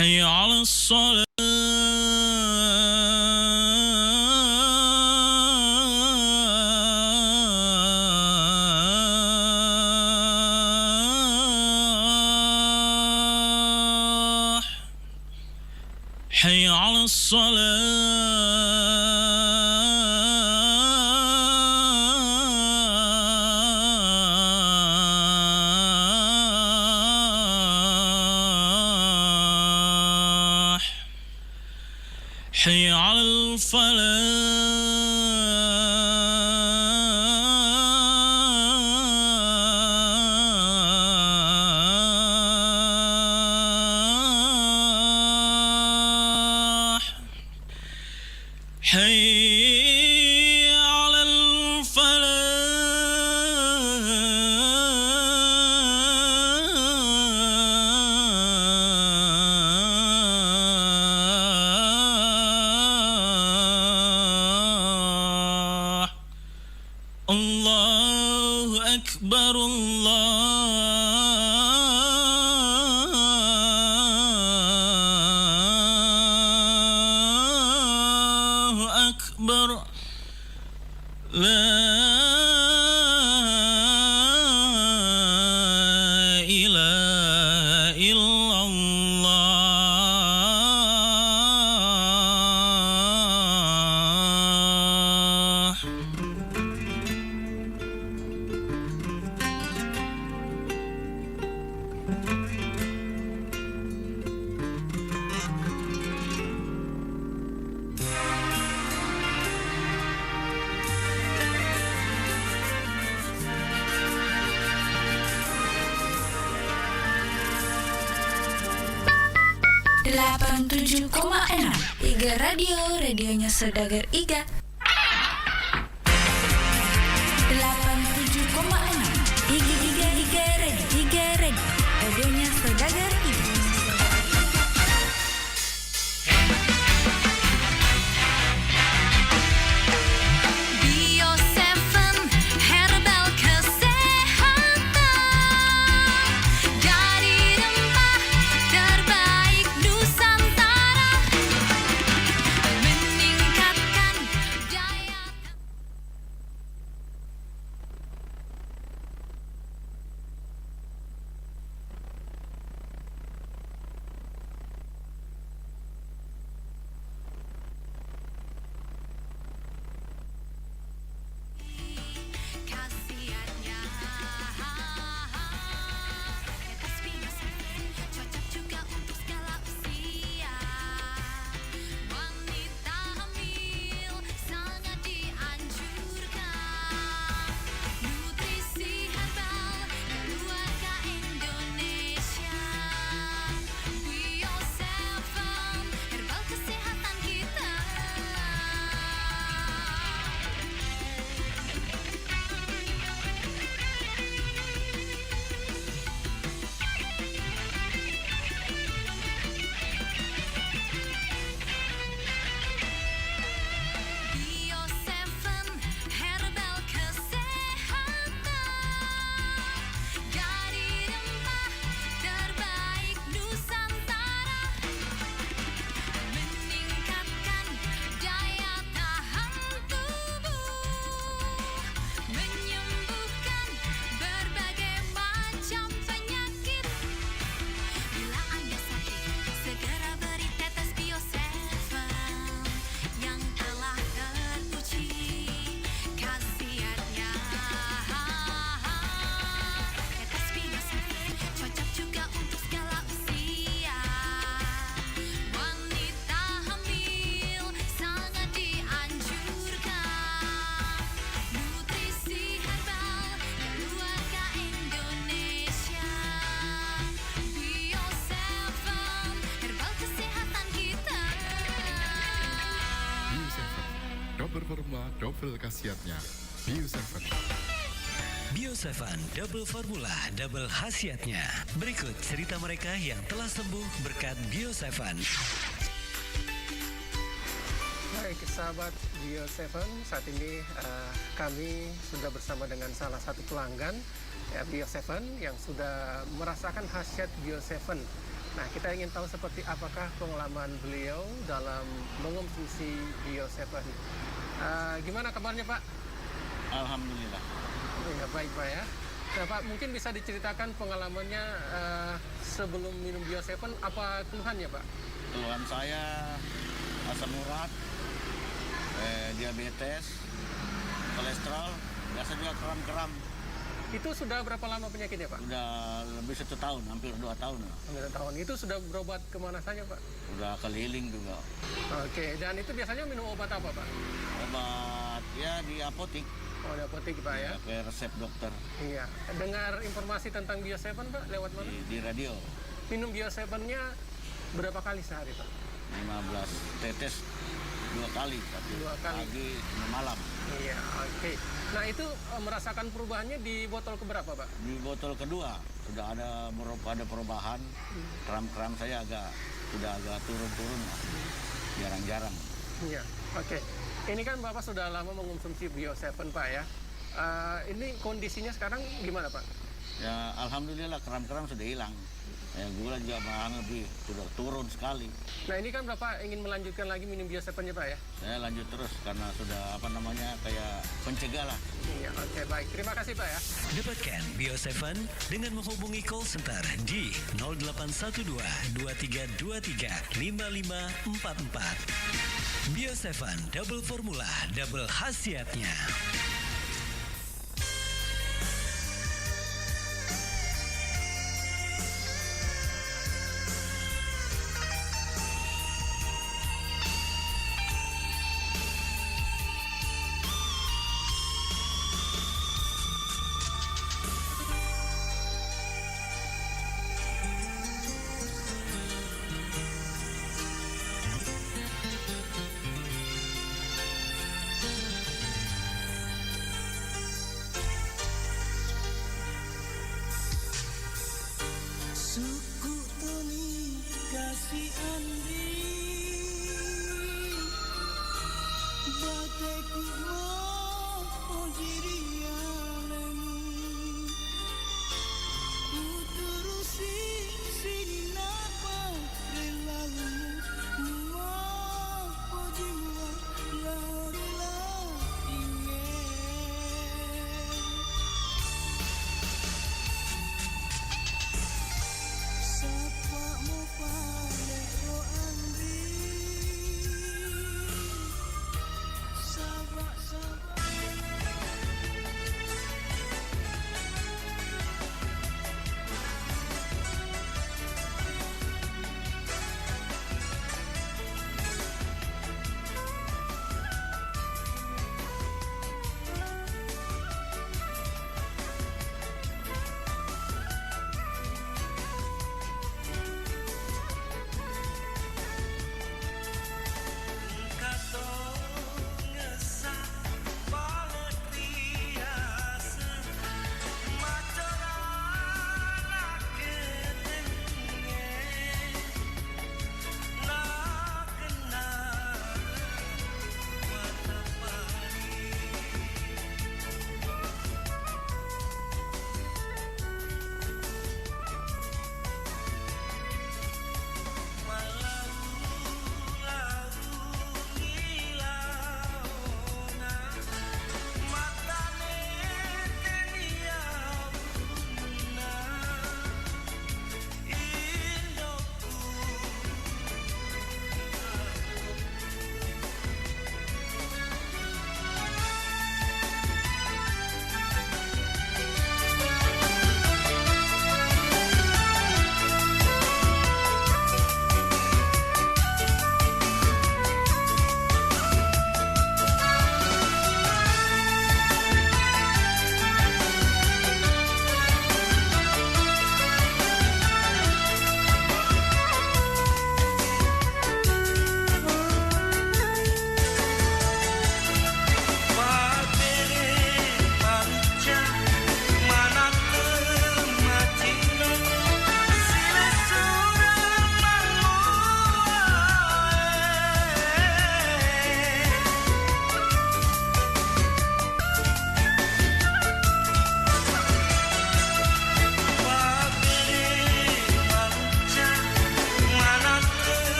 حي على الصلاة حي على الصلاة حي على الفلاح حي على الفلاح الله أكبر الله أكبر لا إله إلا الله Iga Radio, radionya Saudagar Iga. 87,6 Iga Radio, radionya Saudagar Iga. Bio 7 Herbal Kesehatan dari rempah terbaik Nusantara, meningkatkan daya. Khasiatnya cocok juga untuk segala usia. Wanita hamil sangat dianjurkan. Nutrisi herbal keluarga Indonesia. Bio 7 herbal kesehatan kita. Bio 7 herbal kesehatan dari rempah terbaik Nusantara, meningkatkan daya tahan tubuh, menyembuhkan berbagai macam penyakit. Bila Anda sakit, segera beri tetes Bio 7 yang telah teruji khasiatnya. Tetes Bio 7 cocok juga untuk segala usia. Wanita hamil sangat dianjurkan. Nutrisi herbal keluarga Indonesia. Bio 7 herbal kesehatan kita. Bio 7, double formula, double khasiatnya. Bio 7. Bio 7 double formula, double khasiatnya. Berikut cerita mereka yang telah sembuh berkat Bio 7. Baik sahabat Bio 7, saat ini kami sudah bersama dengan salah satu pelanggan ya, Bio 7 yang sudah merasakan khasiat Bio 7 Nah, kita ingin tahu seperti apakah pengalaman beliau dalam mengonsumsi Bio7. Gimana kabarnya, Pak? Alhamdulillah. Ya, baik, Pak ya. Nah, Pak, mungkin bisa diceritakan pengalamannya sebelum minum Bio7, apa keluhannya, Pak? Keluhan saya asam urat, diabetes, kolesterol, biasa juga kram-kram. Itu sudah berapa lama penyakitnya, Pak? Udah lebih 1 tahun, hampir 2 tahun. Hampir 1 tahun. Itu sudah berobat kemana saja, Pak? Udah keliling juga. Oke, dan itu biasanya minum obat apa, Pak? Obat ya di apotik. Oh, di apotik, Pak ya? Pakai resep dokter Iya. Dengar informasi tentang Bio7, Pak, lewat mana? di radio. Minum Bio7-nya berapa kali sehari, Pak? 15 tetes 2 kali, tapi 2 kali. pagi sama malam. Iya, oke. Nah, itu merasakan perubahannya di botol keberapa, Pak? Di botol kedua sudah ada perubahan. Kram-kram saya sudah agak turun-turun lah. Jarang-jarang. Iya, oke. Ini kan Bapak sudah lama mengonsumsi Bio7, Pak ya. Ini kondisinya sekarang gimana, Pak? Ya alhamdulillah kram-kram sudah hilang. Ya, gula juga malahan lebih sudah turun sekali. Nah, ini kan Bapak ingin melanjutkan lagi minum Bio7-nya, Pak ya? Saya lanjut terus karena sudah kayak pencegah lah. Iya, oke, baik. Terima kasih, Pak ya. Dapatkan Bio7 dengan menghubungi call center di 0812 2323 5544. Bio7 double formula, double khasiatnya.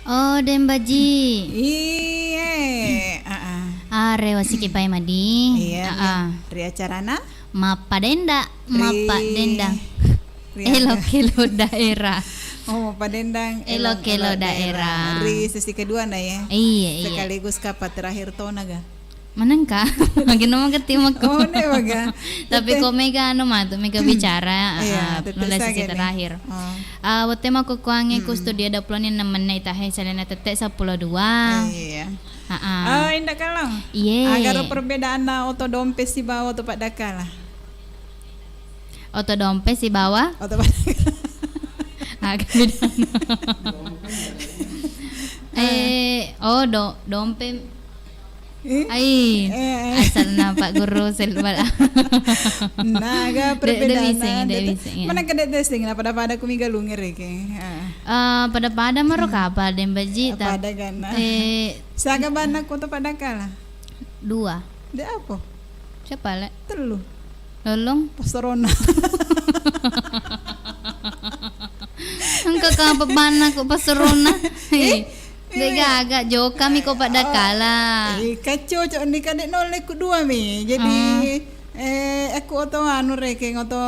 Oh, dembaji. Iya. Are wasiki pai madi. Iya. Ria Carana. Mapa denda, mapa Ri- dendang. Ria- Elo daerah. Oh, Padendang. Elo daerah. Ri sesi kedua na ya. Iya. Sekaligus kapat terakhir tahun naga. Manangka? Lagi nomor ketemu aku. Oh, ne baga. Tapi kok mega mega bicara Iya, mulai sesi tetesage terakhir. Oh. Wote mako kuange ku studio da plonin namanya itahe salena tete 12. Iya. Indah kalang. Iya. Agar perbedaan na oto dompet si bawah oto pak dakala. Oto dompet si bawah. Oto pak dakala. Agak beda. Dompet. Ai, asal na Pak Guru selbal. Naga perbedaan. Bising. Mana kada testing na pada kumiga lunger ke. Pada maro kapal dembaji Pada gana. Saga bana ko to pada kala. 2. De apa? Siapa le? Telu. Lolong. Pastorona. Engkau kapal bana ko pasurona. Agak jauh kami kok pada kala. Kacau cok ni kadek nolek kedua mi. Jadi aku oto anu reke oto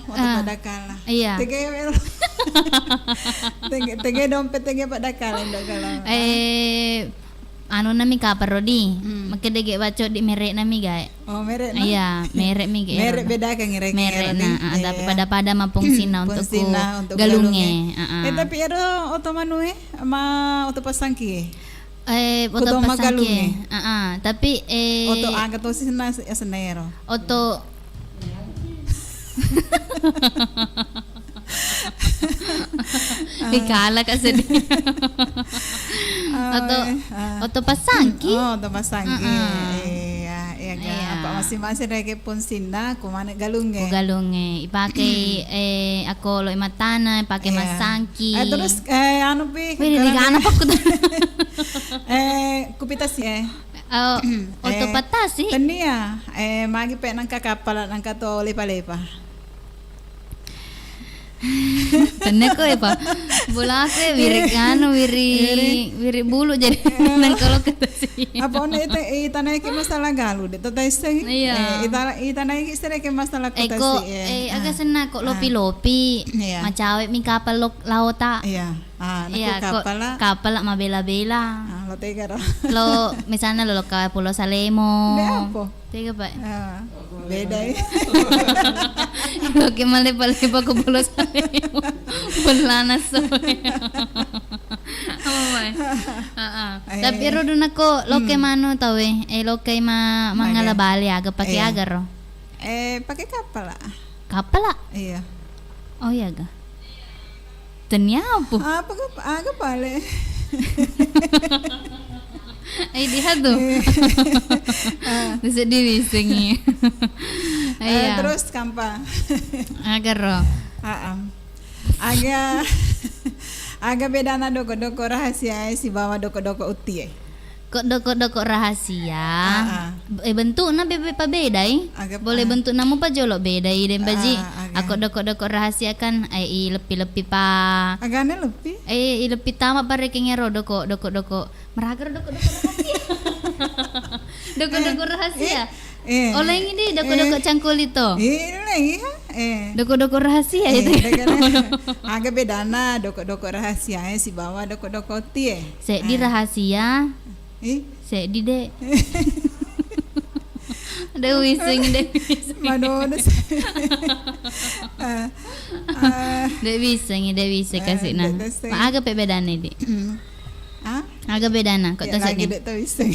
pada kala. Iya. Tege dompet tege pada kala ndak kala. Anu nami kapar rodi. Makedege baco di merek nami gae. Oh, merek na. Iya, merek mi gae. Merek beda kan ngerek. Merek na pada mapung sina untuk galunge. Tapi ada oto manu ama oto pasangki. Oto pasangki. Tapi oto angkat to sina senero. Oto Ikala ka sedih. Oto pasangki. Oh, oto pasangki. Iya. Apa masing-masing reke pun sinda kumane galunge. Galunge. Ipakai ako lo imatana, ipakai masangki. Terus anu pi. Wih, digana pa ko. Kupitas Oto patasi. Tania. Magi pe nang kakapal nang kato lepa-lepa. Tanya ko pa. Bola ako wiri bulu jadi nang kalau kata sih. Apa ono itanay ki masalah galu de tatay sing. Iya. Itanay ki sere ki masalah kota Eko sih. agak senang kok lopi-lopi. Macawe mi kapal lauta. Iya. Kapal mabela-bela. Lo tega ro. Lo misalnya lo ke Pulau Salemo. De apa? Tega Pak. Beda ya. Lo ke malepa-lepa ke Pulau Salemo. Bulana so. Tapi rodon ako lo ke mano tawe. Lo ke mangalabali aga pakai agar ro. Pakai kapal lah. Kapal lah? Iya. Oh iya ga. Tanya apa? Apa aga pale. Dia tuh. Bisa diwisingi. Terus kampa. Agar ro. Aga beda na doko rahasia si bawa doko uti. Kok doko rahasia. Bentuk na beda boleh bentuk namu pa jolo beda den baji. Aku doko rahasia kan lepi pa. Agane lepi? Lepi tama pa rekenge ro doko meragar doko rahasia. Doko rahasia. Oleh ini doko cangkul itu. Doko rahasia itu. Aga bedana doko rahasia si bawa doko uti. Sek di rahasia. Sek di dek. Ada wising. Madonna. Dek wising kasih nah. Agak bedana dek. Agak bedana kok tas ni.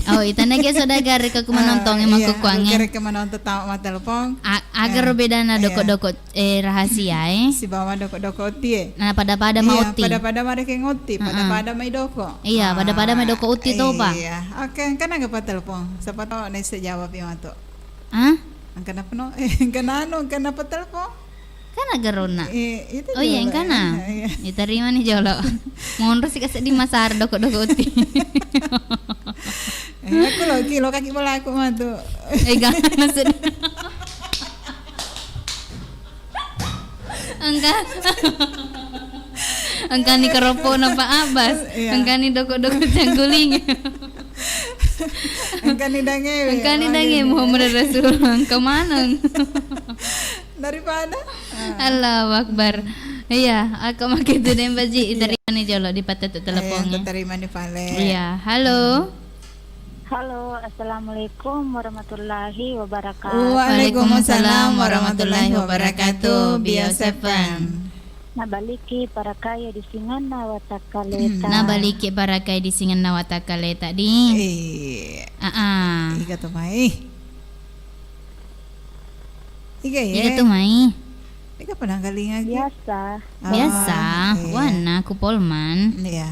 Oh, itana ge saudagar ke menonton emang kukuangnya. Ke menonton tahu mah telepon. Agar bedana doko rahasia Si bawa doko uti. Nah, pada mau uti. Pada mereka ngoti, pada mai doko. Iya, pada mai doko uti to pa. Iya. Oke, kan agak pa telepon. Siapa tahu nih sejawab yang itu. Kenapa no? Kenapa telepon? Kan agak rona. Oh iya, yang kana. Diterima nih jolo. Mohon sih kasih di masar doko uti. Aku lo kaki bola aku mah tuh. Gana sudah. Enggak. Angkani keropo na Pak Abbas. Iya. Angkani doko-doko jangguling. Angkani dange. Angkani dange Muhammad Rasulullah. Kemana? Daripada Allahu Akbar. Iya, aku makin itu deh Baji. Terima nih jolo di patut teleponnya. terima nih Vale. Iya, halo. Halo, assalamualaikum warahmatullahi wabarakatuh. Waalaikumsalam warahmatullahi wabarakatuh. Bio 7. Nabaliki para kaya di singan nawatakaleta. Nabaliki para kay di singan nawatakaleta di. Iga to mai. Iga ya. Iya tuh mai. Iga pananggaling lagi. Biasa, wana kupolman. Iya.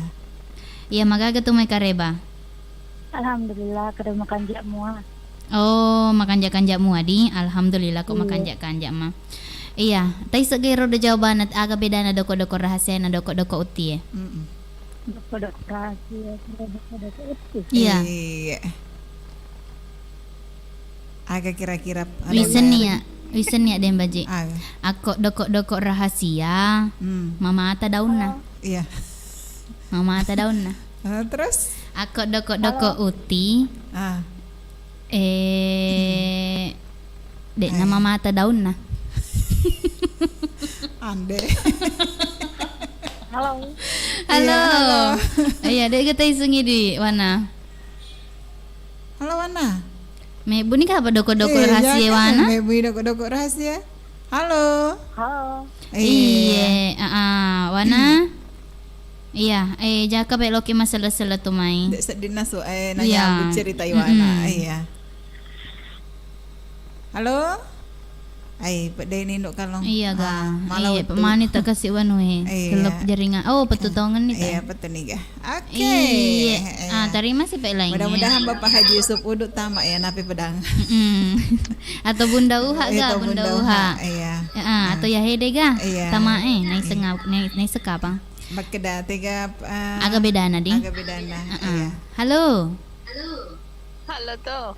Iya magaga tuh may kareba. Alhamdulillah kada makan jakmu. Oh, makan jak muadi. Alhamdulillah kok makan jak mah. Iya, tay segero do jawaban at aga beda na doko-doko rahasia na doko-doko uti. Doko-doko rahasia, doko-doko uti. Iya. Aga kira-kira Wisen ya den baji. Ako doko-doko rahasia. Mama ata daun na. Iya. Mama ata daun na. Terus Ako doko-doko uti. Dek nama mata daun na. Ande. Halo. Halo. Iya, dek kita isungi di mana? Halo Wana. Me bunyi apa doko-doko rahasia Wana? Me bunyi doko-doko rahasia. Halo. Halo. Iya, Wana. Iya, jaka pe loki masalah-salah tumai. Dek sedih nasu nanya cerita Wana. Iya. Halo. Pak Deni ndok kalong. Iya ga. Malau Iya, pemani tak kasih wanu kelop jaringan. Oh, petutongan nih. Iya, betul nih ga. Oke. Iya. Terima kasih Pak lain. Mudah-mudahan Bapak Haji Yusuf uduk tamak ya napi pedang. Atau Bunda Uha ga, Bunda Uha. Iya. Atau ya hede ga. Iya. Tamae, nai sekapang. Makeda tiga agak beda na di. Agak beda na. Iya. Halo. Halo tuh.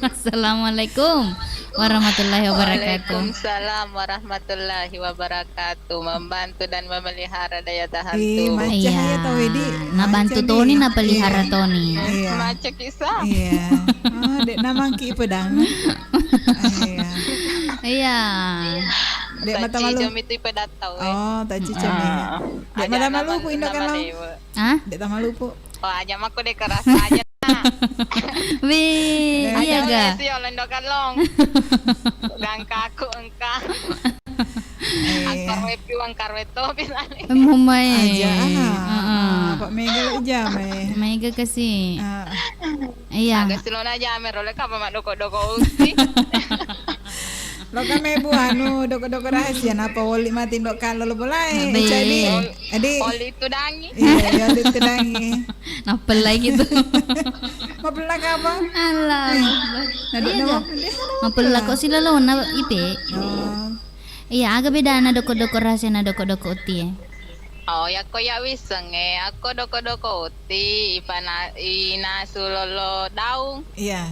Assalamualaikum warahmatullahi wabarakatuh. Waalaikumsalam warahmatullahi wabarakatuh. Membantu dan memelihara daya tahan tubuh. Iya. Na bantu Toni na pelihara Toni. Iya. Macam kisah. Iya. Oh, dek namangki pedang. Iya. Iya. Dek mata malu. Jom itu pedatau. Oh, tak cicami. Dek mata malu pu indokan lo. Hah? Dek mata malu pu. Oh, aja aku dek kerasa aja. Wih, iya ga? Sih lendokan long. Gangka aku engkau. Angkar wepi angkar weto pisane. Mumai. Aja. Pak Mega aja Mega kasih. Iya. Agak silon aja merole ka mak doko-doko uti. Lo kami bu anu doko-doko rahasia napa wali mati ndok kalau lo boleh. Jadi wali itu dangi. Iya, wali itu dangi. Napel lagi tuh. Mapel lagi apa? Alah. Iya. Mapel kok sila lo na ipe. Iya, agak beda na doko-doko rahasia na doko-doko uti. Oh ya ko ya wiseng ako doko-doko uti ina sulolo daung. Iya.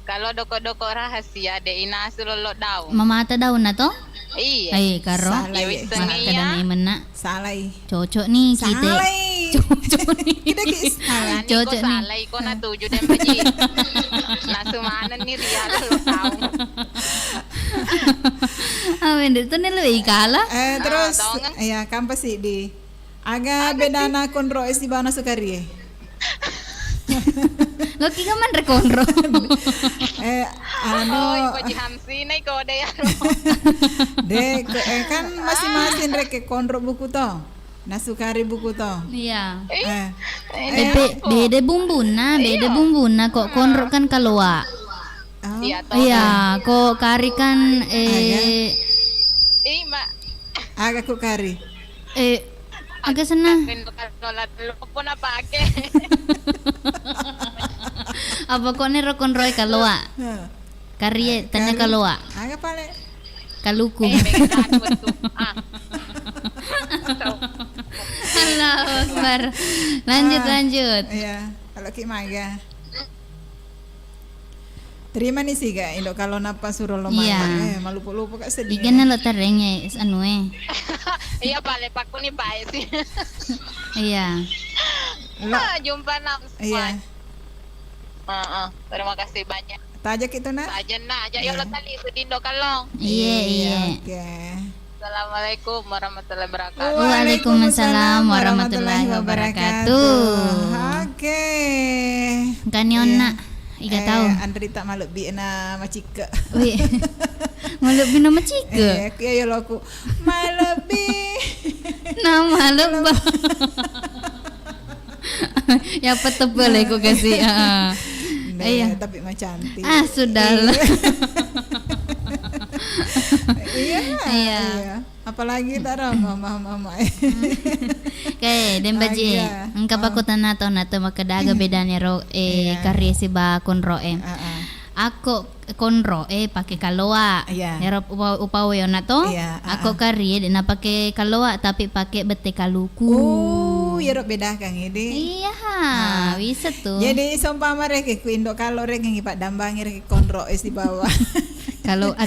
Kalau doko-doko rahasia de ina sulolo daung. Mama ata daun na to? Iya. Ay, karo. Ya wiseng Mata dan imen na. Salai. Cocok nih kita. Salai. Cocok nih. Kita kis. Cocok nih. Salai ko na tujuh dan baji. Nasumanan ni Ria lo daung. Awen itu nih lo ikala. Terus ya kampas sih di aga beda na konro isi bana sukari. Lo kika man rekonro. Ibu Jihamsi na iko de Dek kan masing-masing rek konro buku to. Nasukari buku to. Iya. Beda bumbu na kok konro kan kalua. Iya, kok kari kan Mak. Aga ku kari. Agak senang. Pun apa ake? Apa kok nih rokon roy kalua? Kari tanya kalua. Aga pale. Kaluku. Allahu Akbar. Lanjut. Iya, kalau Ki Maga. Terima nih sih kak, Indo kalau napa suruh lo Iya. malu-lupa kak sedih. Ikan lo terengnya anu Iya Pak, Lepakku nih Pak sih. Iya. Jumpa nak Iya. Terima kasih banyak. Tajak itu nak. Aja nah, aja yo lo tali sedindo kalong. Iya. Oke. Assalamualaikum warahmatullahi wabarakatuh. Waalaikumsalam warahmatullahi wabarakatuh. Oke. Kaniona iga tahu. Andri tak malu bi na macika. Wih. Malu bi nama cika. Kaya lo aku malu bi. Nama lebah. Ya petebel aku kasih. Iya. Tapi mah cantik. Sudahlah. Iya. Apalagi taruh mama. Kayak dan baji engkau aku tanah atau nato makadaga bedanya ro karya si ba konro aku konro pakai kaloa nero upawe nato aku karya dan pakai kaloa tapi pakai bete kaluku. Ya ro beda kang ini. Iya, bisa tuh. Jadi seumpama rek ku Indo kalau rek ngipat dambangi rek konro di bawah. Kalau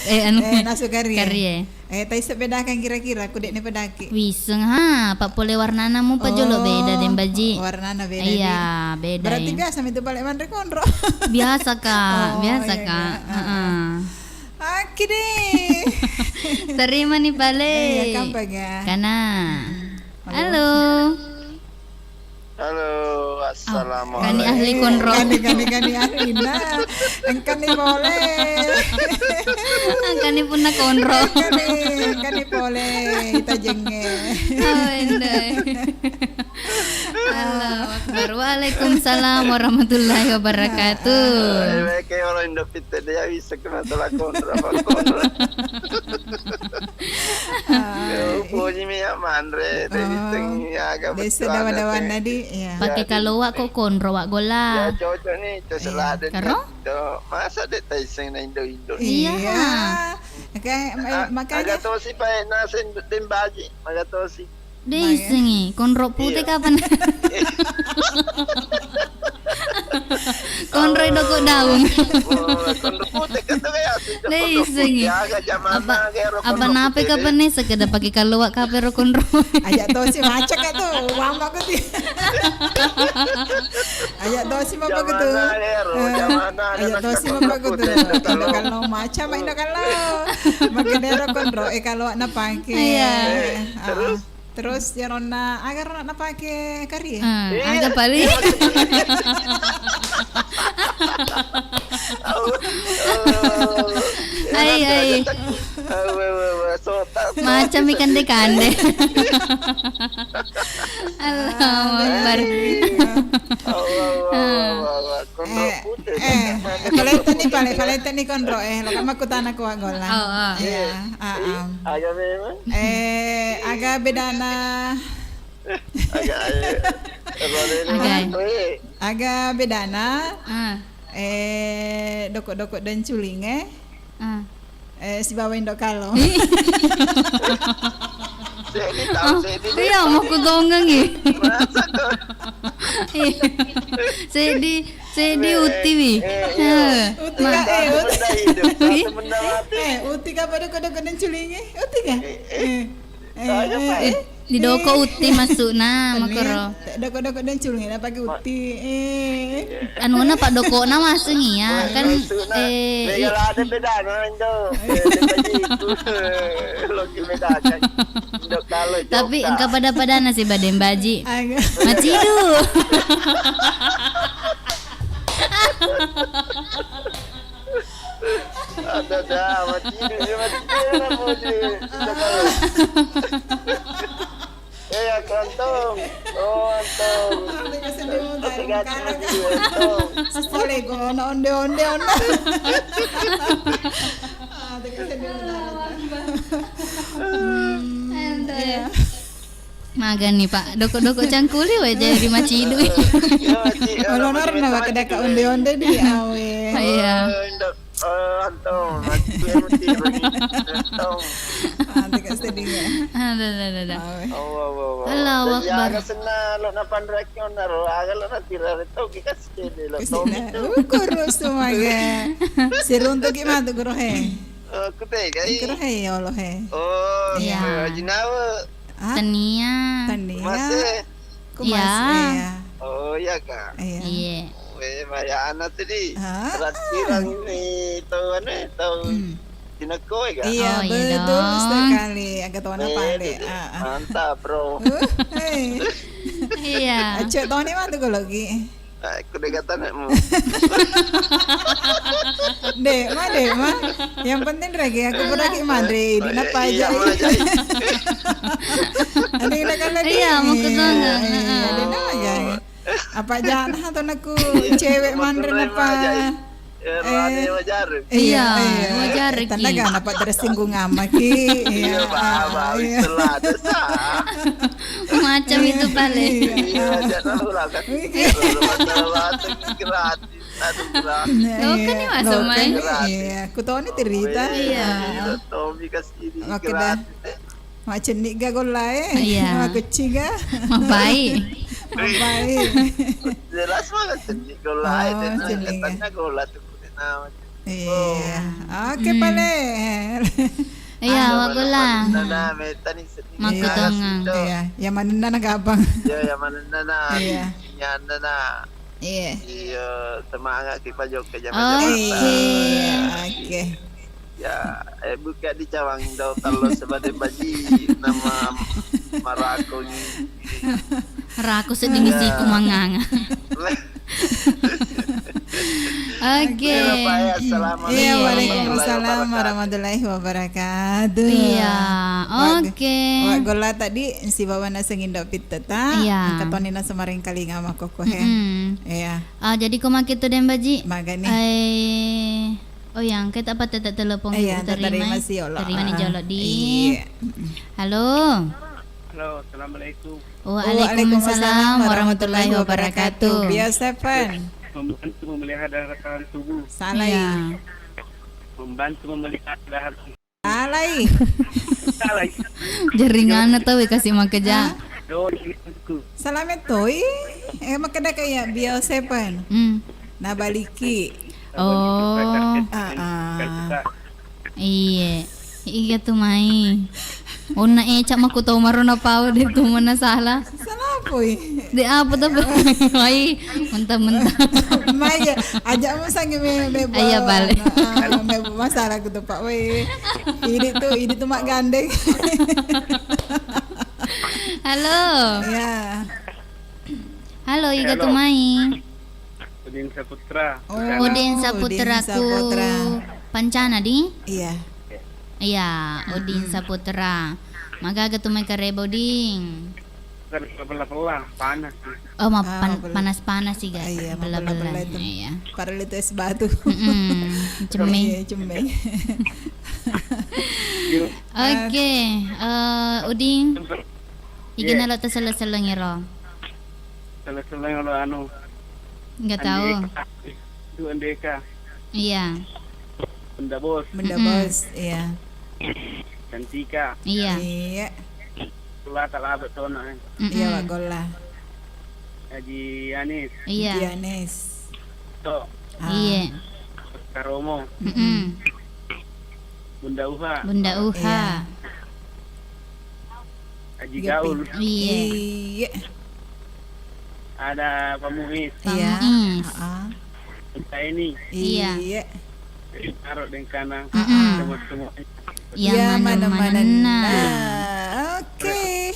nasu karya. Tai sepeda kan kira-kira ku dek ne pedaki. Wiseng pak pole warnana mu pajolo beda den baji. Warnana beda. Iya, beda. Berarti biasa itu balik mandre konro. Biasa Kak, Kak. Oke deh. Terima nih Pale. Iya, kampang ya. Kana. Halo. Halo, assalamualaikum. Kani ahli konro. Kani ahli nah. Kani boleh. Kani pun na konro. Kani boleh. Kita jenge. Halo, Akbar. Waalaikumsalam warahmatullahi wabarakatuh. Kayak orang Indo Pita dia bisa kena salah konro. Puji minyak mandre, tapi agak betul. Dawan tadi. Pakai kaloa kok konro wak gola. Ya cocok nih, cocok seladen. Karo? Masa dek taiseng na Indo-Indo. Iya. Makanya. Agak tosi pa nasen din baji, agak tosi. Desengi, konro putih kapan? Konro doko daun. Konro putih kata kaya. Desengi. Apa nape kapan nih sekedar pakai kaloa kapero konro. Ajak tosi macak itu, mama aku sih. Ajak tosi mama aku tuh. Ajak tosi mama aku tuh. Kalau macam main kalau makin dero konro kalau nak pakai. Terus ya Rona agar nak pakai kari. Agak paling. Ay. Macam ikan dekande. Allah Valente nih konro lo kamu aku tanah kuah golang. Agak bedana. Agak bedana. Doko dan culinge. Si bawa Indo kalau. Iya mau ku dongeng ya. Sedi uti wi. Uti ka pada doko dan culinge. Uti ka. Di doko uti masuk na makoro. Doko dan culinge na pakai uti. Anu na pak doko na masuk ya kan ada beda Indo. Tapi engkau pada nasi badem baji. Macidu. Ada macidu. Ya kantong. Antong. Sesole go onde. Magan nih Pak, doko cangkuli wae jadi macidu. Kalau norna wa kedaka onde di awe. Iya. Antong, nanti mesti antong. Nanti kat sedih ya. Ada. Oh. Allahu Akbar. Ya senang lo napan rekion naro, agak lo nanti tahu kita sini lo tahu itu. Kurus tu maga. Sirunto gimana tu kurohe? Kutek ai. Kurohe ya Allah he. Oh, Ya. jinawa. Tania. Masih. Kumas Ya. ya. Oh ya kak. Iya. Maya anak tadi. Ha? Terang ini tahu Tinako ya. Iya Oh, iya betul dong. sekali. Agak tahu apa le. Mantap bro. Hei. Iya. Acik tahu ni mana tu lagi? Aku dah kata nakmu. Dek mah. Yang penting lagi aku pergi Madre. Di napa aja. Ada yang nak lagi. Iya, mau ketemu. Ada nama aja. Apa jangan atau aku cewek Madre napa? Wajar. Iya, wajar ki. Tanda kan dapat tersinggung amaki. Iya, baba, itulah dosa. Macam itu paling. Iya, jangan ulah kan. Gratis. Oh, kan ni masuk main. Iya, aku tahu ni cerita. Iya. Tommy kasih ini Makna macam ni gagol lah Iya. Kecil ga. Baik. Baik. Jelas banget cenik gola itu. cenik. Katanya gola tuh. Iya. Oke pale. Iya, wagola. Nana meta ni sedih. Makutongang. Iya, yang mana na gabang. Ya, yang mana nana. Iya. Yang nana. Iya. Iya, semangat kita jok ke zaman Oke. Ya, buka di cawang daw talo sebagai baji nama Marako ni. Raku sedih si kumanganga. Oke. Iya, waalaikumsalam warahmatullahi wabarakatuh. Iya, oke. Wak gola tadi si bawa nasa ngindo pita ta. Iya. Katoni na semaring kali ngama koko he. Iya. Jadi kumak itu den baji. Magani. Oh yang kita apa tetap telepon terima si Allah. Terima ni jolo di. Iya. Halo. Halo, assalamualaikum. Waalaikumsalam warahmatullahi wabarakatuh. Biasa Pan. Membantu memelihara daya tubuh. Salai. Membantu memelihara daya tubuh. Salai. Salai. Jaringan atau kasih makeja. Salamet toy. Makada kaya biasa Pan. Na baliki. Oh. Iya. Iya tuh mai. Una cak maku tahu marona pau de tu mana salah. Salah boy. De apa tu mai mentah-mentah. Maya ajak mo sangi me Aya balik. Me masalah ku tu Pak we. Ini tu mak gandeng. Halo. Ya. Halo Iga tu mai. Udin Saputra. Udin Saputraku. Pancana di? Iya. Iya, Udin Saputra. Maka ketumai karebo ding. Belah-belah panas. Oh, panas-panas sih guys. Iya, belah-belah. itu. Iya. Para itu es batu. Cemeng. Cemeng. Oke, Udin. Igin na lo ta sala-sala ngiro. Sala-sala ngiro ano? Enggak tahu. Itu Andeka. Iya. Benda bos. Iya. Cantika. Iya. Iya. Gola tak labet tono. Iya, Wak Gola. Haji Anis. Iya. Haji Anis. To. Iya. Karomo. Bunda Uha. Bunda Uha. Haji Gaul. Iya. Ada Pamuis. Iya. Kita ini. Iya. Taruh dengan kanang. Semua. Ya, mana-mana. Oke.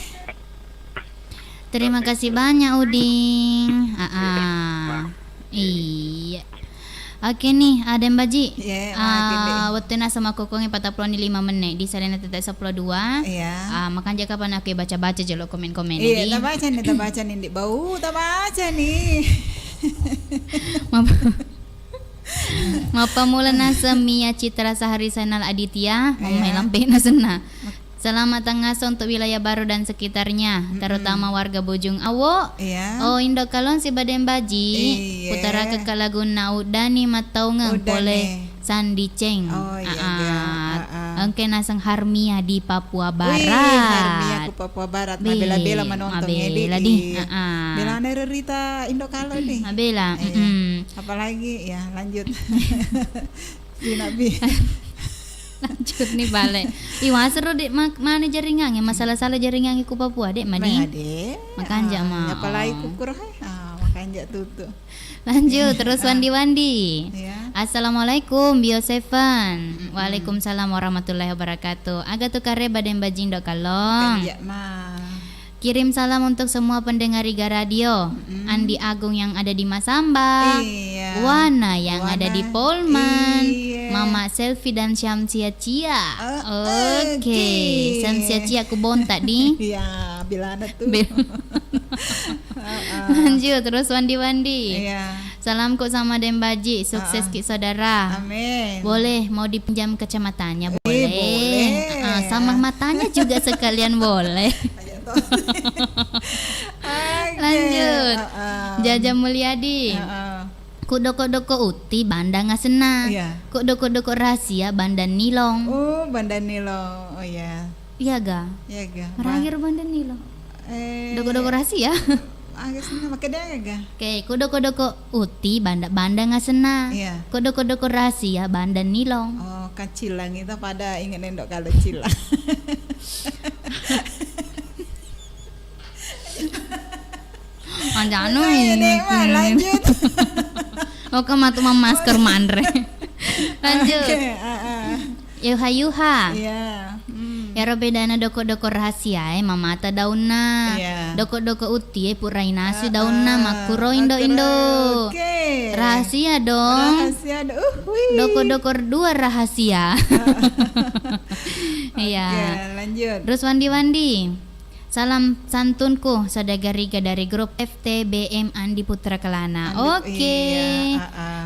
Terima kasih banyak Udin. Iya. Oke nih, ada Baji. Waktu na sama kokongnya 45 menit di salena tetek 12. Iya. Makan jaka pan aku baca-baca jelo komen-komen ini. Iya, tak baca nih di bau, tak baca nih. Mapa mula nasa Mia Citra Sahari Sanal Aditya, Mamai Lampe Nasena. Selamat tangasa untuk wilayah baru dan sekitarnya, terutama warga Bojong Awo. Oh, Indo Kalon si Baden Baji, putara ke Kalaguna Udani Mataungang boleh Sandi Cheng. Oh iya. Engke nasang Harmia di Papua Barat. Wih, Harmia ku Papua Barat. Be, Bela-bela menontonnya Mabela di. Bela ada Rita Indokalo nih. Mabela. Apalagi ya lanjut. Nabi. Lanjut nih balik. Iwa seru dek mana jaringannya masalah-salah jaringannya ku Papua dek madi. Makanja mah. Apalagi kukur makanja tutu. Lanjut terus wandi-wandi. Ya. Assalamualaikum Bio Seven. Waalaikumsalam warahmatullahi wabarakatuh. Aga tu kare baden bajing dok kalong. Kanjak mah. Kirim salam untuk semua pendengar Riga Radio. Andi Agung yang ada di Masamba. Iya. Wana yang ada di Polman. Iya. Mama Selfie dan Syamsia Cia. Oke. Oke. Syamsia Cia aku bontak di. Iya, bila ada tuh. Lanjut terus wandi-wandi. Iya. Salamku sama Dembaji, sukses ki saudara. Amin. Boleh mau dipinjam kacamatannya boleh. Boleh. Sama matanya juga sekalian boleh. Lanjut. Jaja Mulyadi. Kudoko-doko uti banda ngasena. Iya. Kudoko-doko rahasia banda nilong. Oh, Banda Nilo. Oh ya. Iya ga? Iya ga. Terakhir banda nilong. Doko-doko rahasia. Agak senang pakai dia ga. Oke, kudoko-doko uti banda ngasena. Iya. Kudoko-doko rahasia banda nilong. Oh, kacilang itu pada ingat nendok kalau cilang. Anjano lanjut. Oke matu masker mandre. Lanjut. Yuha. Iya. Ya bedana doko-doko rahasia mamata daunna. Iya. Doko-doko uti puraina su daunna makuro indo. Oke. Rahasia dong. Rahasia Doko-doko dua rahasia. Iya. Oke, lanjut. Terus wandi-wandi. Salam santunku Sadagariga dari grup FTBM Andi Putra Kelana. Oke.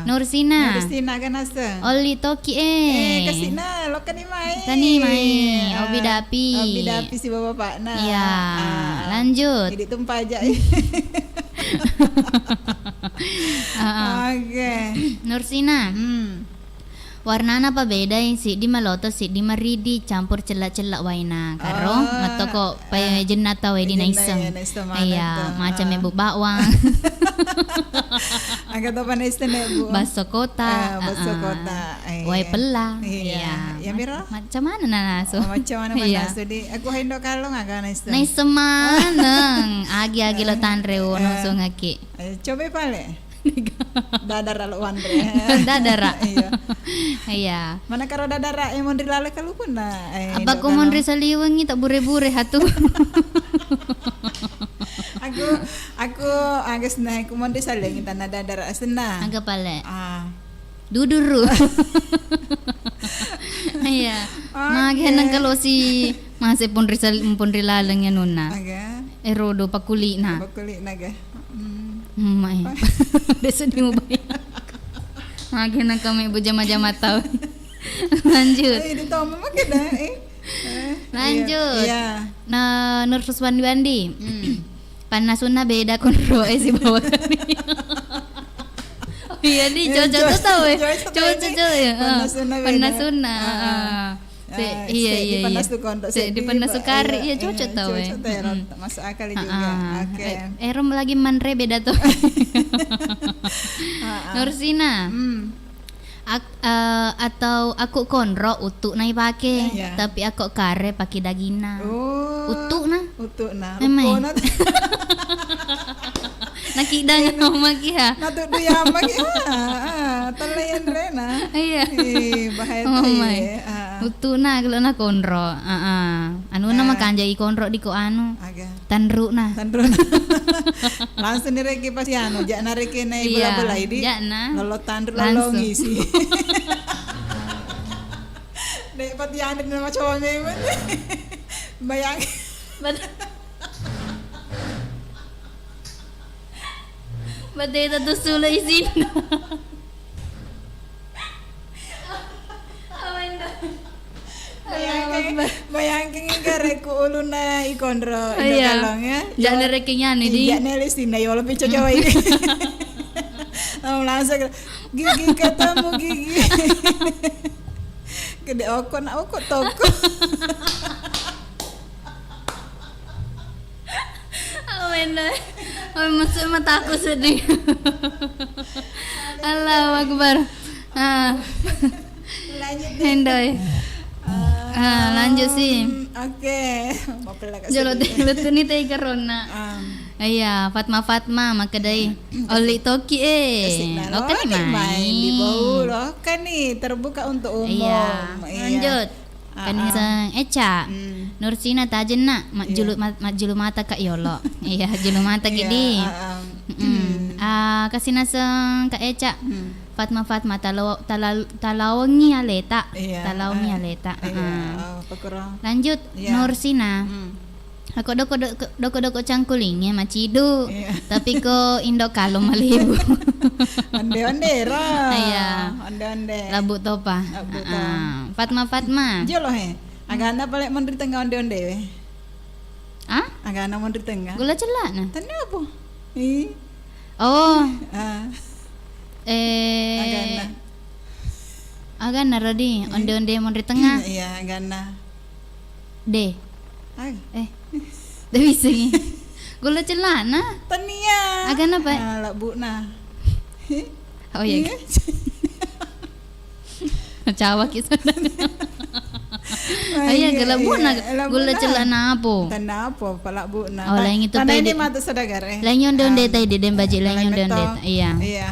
Nursina. Nursina kan asa. Oli Toki Kasina lo kan Tani mai. Obi Dapi. Obi Dapi si bapak nah. Iya. Lanjut. Jadi tumpah aja. Oke. Nursina. Warnana apa beda si di maloto si di maridi campur celak-celak waina karo matoko pa jenata we di naiseng. Iya, macam ibu bawang. Agak topan istene Bu. Baso kota. Baso kota. Wai pela. Iya. Ya mira. Macam mana nasu? Macam mana nasu di aku hendo kalong agak naiseng. Naisemaneng. Agi-agi lo tanreu nusung aki. Coba pale. Dadar lalu Andre. Dadara. Iya. Iya. Mana karo dadara yang mondri lale kalu pun na. Apa ko mondri saliwangi tak bure-bure hatu. Aku agak senang aku mondri saliwangi tanah dadara senang. Agak pale. Duduru. Iya. Magi nang kalau si masih pondri laleng ya nuna. Aga. Erodo pakuli na. Pakuli naga. Mai. Desa di mobile. Magi nang kami ibu jama-jama tahu. Lanjut. Ini tahu mama kita Lanjut. Iya. Nah, Nursus Wandi. Panasuna beda konro si bawa kami. Oh iya di cocok tahu cocok ya. Panasuna. Iya. Di panas sukari iya cocok tahu masuk akal juga. Oke. Erom lagi manre beda tuh. Nursina. Atau aku konro utuk na ipake tapi aku kare pakai dagina. Utuk na. Memang. Nakidanya nomaki ha. Natudu yamaki talayan rena. Iya. Bahaya Utu na kalau na konro. Anu na makanjai konro di ko anu. Tanru na. Langsung direki pas anu, jak nareke na bola-bola ini. Jakna. Lolo tanru lolo ngisi. Dek pati anu nama cowok memang. Bayang. Badai tu sula izin. Bayangin ngare ku uluna ikondro kalong ya. Jak nerekinya nih di. Jak nelistina yo lebih cocok ini. langsung gigi ketemu gigi. Gede oko nak oko toko. Bener. Oh, maksud mataku sedih. Allahu Akbar. Lanjut. Hendoy. Lanjut sih. Oke. Jolo teh ni teh karona. Iya, Fatma maka dai oli toki lo kan main di bau lo kan nih terbuka untuk umum. Iya. Lanjut. Kan sang Eca. Nursina tajena mak julu mata kak yolo. Iya, julu mata gini. Kasih naseng kak Eca. Fatma talawangi aleta. Talawangi aleta. Lanjut Nursina. Aku doko cangkulingnya macidu. Tapi ko indo kalau malibu. Onde ra. Iya. Onde. Labu topa. Fatma. Jolo he. Agana palek mondri tengah onde we. Agana mondri tengah. Gula celak nah. Tanya apa? Oh. Agana rodi onde mondri tengah. Iya, agana. D. Dewi sini. Gula celak nah. Tania. Agana apa? Labu nah. Oh iya. Cawa kita. Ayah gula buna, gula celak napo. Tanda apa? Palak buna. Oh lain itu tanda ini mata sedagar lain onde tadi di dembaji lain onde. Iya. Iya.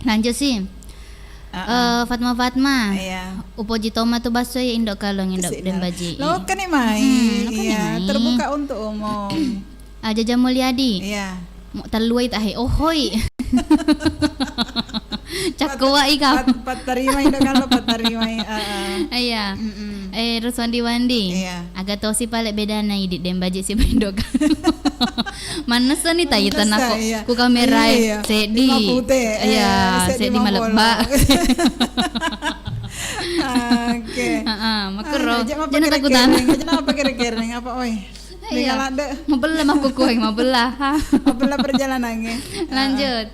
Lanjut sih. Fatma. Iya. Upoji toma tu baso ya indok kalong indok dembaji. Lo kan ni main. Iya. Terbuka untuk umum. Jaja Mulyadi. Iya. Mau taluai tak oh hoi. Cakwa ikam. Patarima indok kalau patarima. Iya. Ruswandi Wandi. Iya. Agak tahu sih palek beda na idit dembaji si indok. Mana sani tayitan aku ku kamera sedi. Iya, sedi malebak. Oke. Makro. Jangan takutan. Jangan apa kira-kira apa oi. Iya. Mabelah aku kuing mabelah. Mabelah perjalanannya. Lanjut.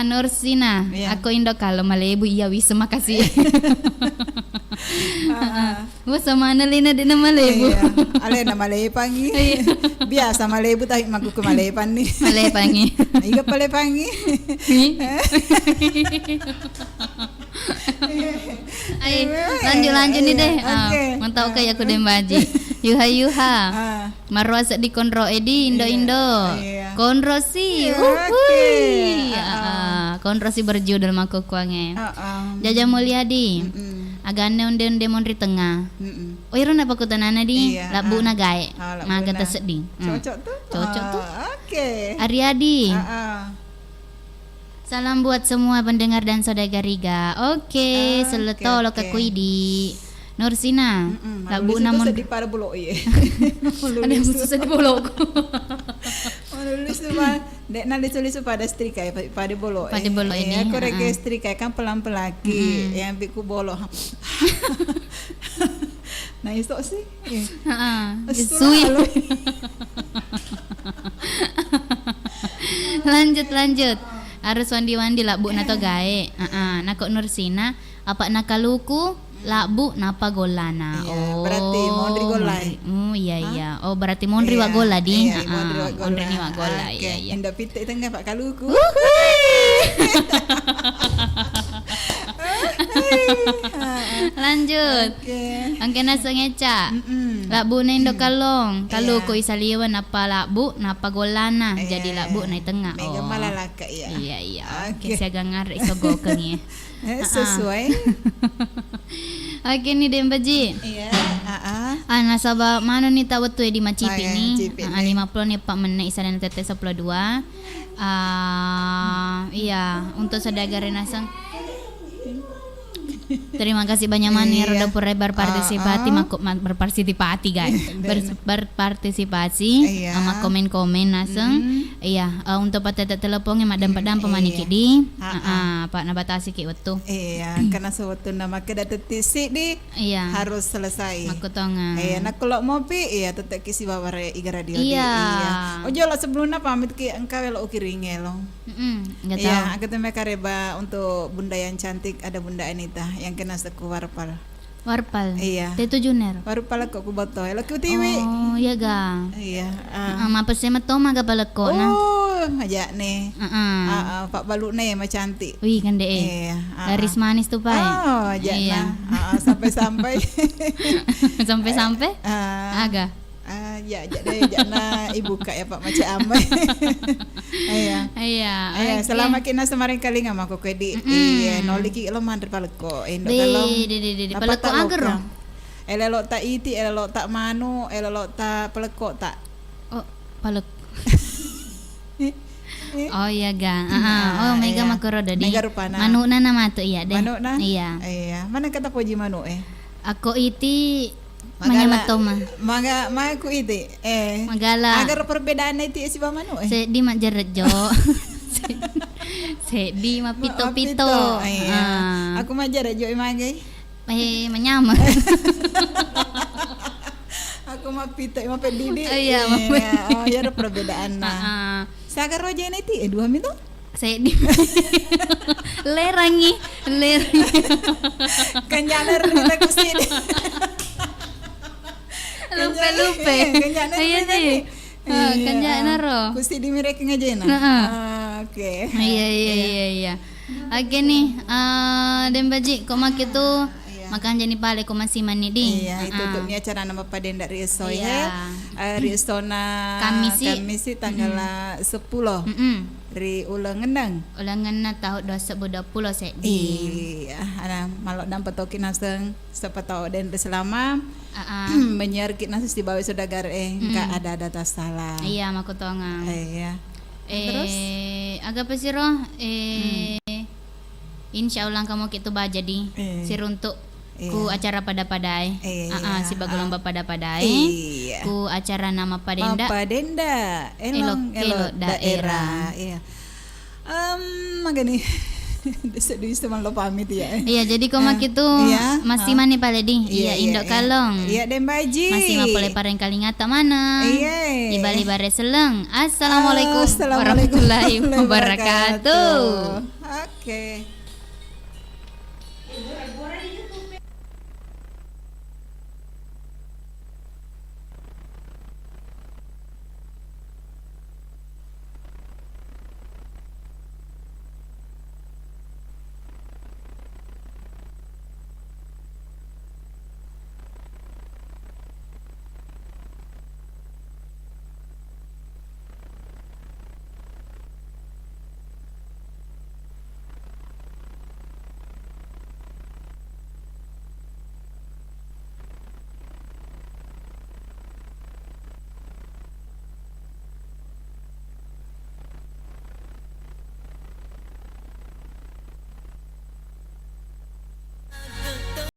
Nursina. Aku indok kalau malebu iya wis makasih. Wah sama Annalina di nama Malebu. Ale nama Malepangi. Biasa Malebu tapi maku ke Malepan nih. Malepangi. Iya Malepangi. Lanjut nih deh. Mantap kayak aku dembaji. Yuha. Marwas di konro edi Indo. Konro sih. Konro sih berjudul maku kuange. Jaja Mulyadi. Agane onde mondri tengah. Oh iron apa kutanana di labu nagae. Maga terseding. Cocok tuh. Oke. Ariadi. Salam buat semua pendengar dan saudara Riga. Oke, seleto lo ke kuidi. Nursina. Labu namun di para bulok iya. Ada yang susah di bulok. Lulus cuma dek nanti tulis pada strika pada bolok. Pada bolok ini. Aku reke strika kan pelan-pelaki yang biku bolok. Nah itu sih. Sui. Lanjut. Harus wandi labu nato gae. Nakok Nursina apa nakaluku labu napa golana. Iya, berarti mondri golai. Iya. Oh berarti mondri wa gola di. Mondri ni wa gola. Iya. Indah pitik tengah pak kaluku. Lanjut. Angke nasa ngeca. Labu nendo kalong. Kaluku isaliwan napa labu napa golana. Jadi labu naik tengah. Mega malalaka ya. Iya. Oke siaga ngar isogokeng ya. Sesuai. Oke nih Dembaji. Iya. Nasabah mana nih tahu tuh di Macipi nih. 50 nih Pak Mene isaran tete 12. Iya untuk saudagar nasang. Terima kasih banyak mani Iya. roda pure berpartisipasi berpartisipasi guys. Berpartisipasi Iya. sama komen-komen naseng. Iya, untuk patete teleponnya madam padam pemani kidi. Pak nabatasi ki wetu. Iya, karena sewaktu nama ke detik di Iya. harus selesai. Makutongan. Iya, nak kalau mau pi, iya tetap kisi baware iga radio di. Iya. Iya. Ojo lo sebelumnya pamit ki engkau lo ukiringe lo. Enggak tahu. Iya, aku tuh kareba untuk bunda yang cantik ada Bunda Anita yang kena seku warpal. Warpal. Iya. Tetu Juner. Warpal kok ku boto. Lo ku tiwi. Oh, iya ga. Iya. Apa sih matoma ga paleko na? Oh, aja nih. Pak Balu nih mah cantik. Wih kan deh. Iya. Garis manis tuh Pak. Oh, aja Iya. sampai-sampai. Sampai-sampai? Aga. Ya, jadi jana ibu kak ya Pak Mace Amai. Iya. Iya. Selama kina semarin kali nggak mau kedi. Iya, noliki lo mandar paleko. Indo kalau. Di paleko agar. Elelo tak iti, elelo tak manu, elelo tak paleko tak. Oh, palek. Oh iya ga. Oh mega makoroda di. Mega rupana. Manu na nama tuh iya deh. Manu na? Iya. Iya. Mana kata poji manu Ako iti manyamatoma. Maga ku iti. Magala. Agar perbedaan itu si manu Se di majerejo. Se di mapito-pito. Iya. Aku majar jo imagay. Menyama. Aku mah pito mah pedidi. Iya, oh ya ada perbedaan nah. Sagar roja ini 2 mito. Saya di lerangi. Kanyaner kita kusin. Lupe. Iya sih. Kanyaner ro. Kusi di mereka ngajena. Oke. Iya. Oke nih, Dembaji, kok mak itu makan jani pale kok masih mani di. Iya, itu tuh ni acara nama Padenda Rieso ya. Riesona Kamisi tanggal 10. Ri ulang na tahun 2020 sek di. Iya, ana malok dan petokin naseng sepatau dan selama menyer kita nasi bawa saudagar enggak ada tas salah. Iya, makutonga. Iya. Terus agak apa sih roh? Insya Allah kamu gitu ba jadi siruntuk ku acara pada-padai. Si bagolomba pada-padai. Ku acara nama Padenda. Elong daerah. Iya. Magani. Sedih teman lo pamit ya. Iya, jadi komak itu masih mana paledi? Iya, Indok Kalong. Iya, Dembaji. Masih mapole pareng Kalingata mana? Iya. Di Bali Bare Seleng. Assalamualaikum warahmatullahi wabarakatuh. Oke.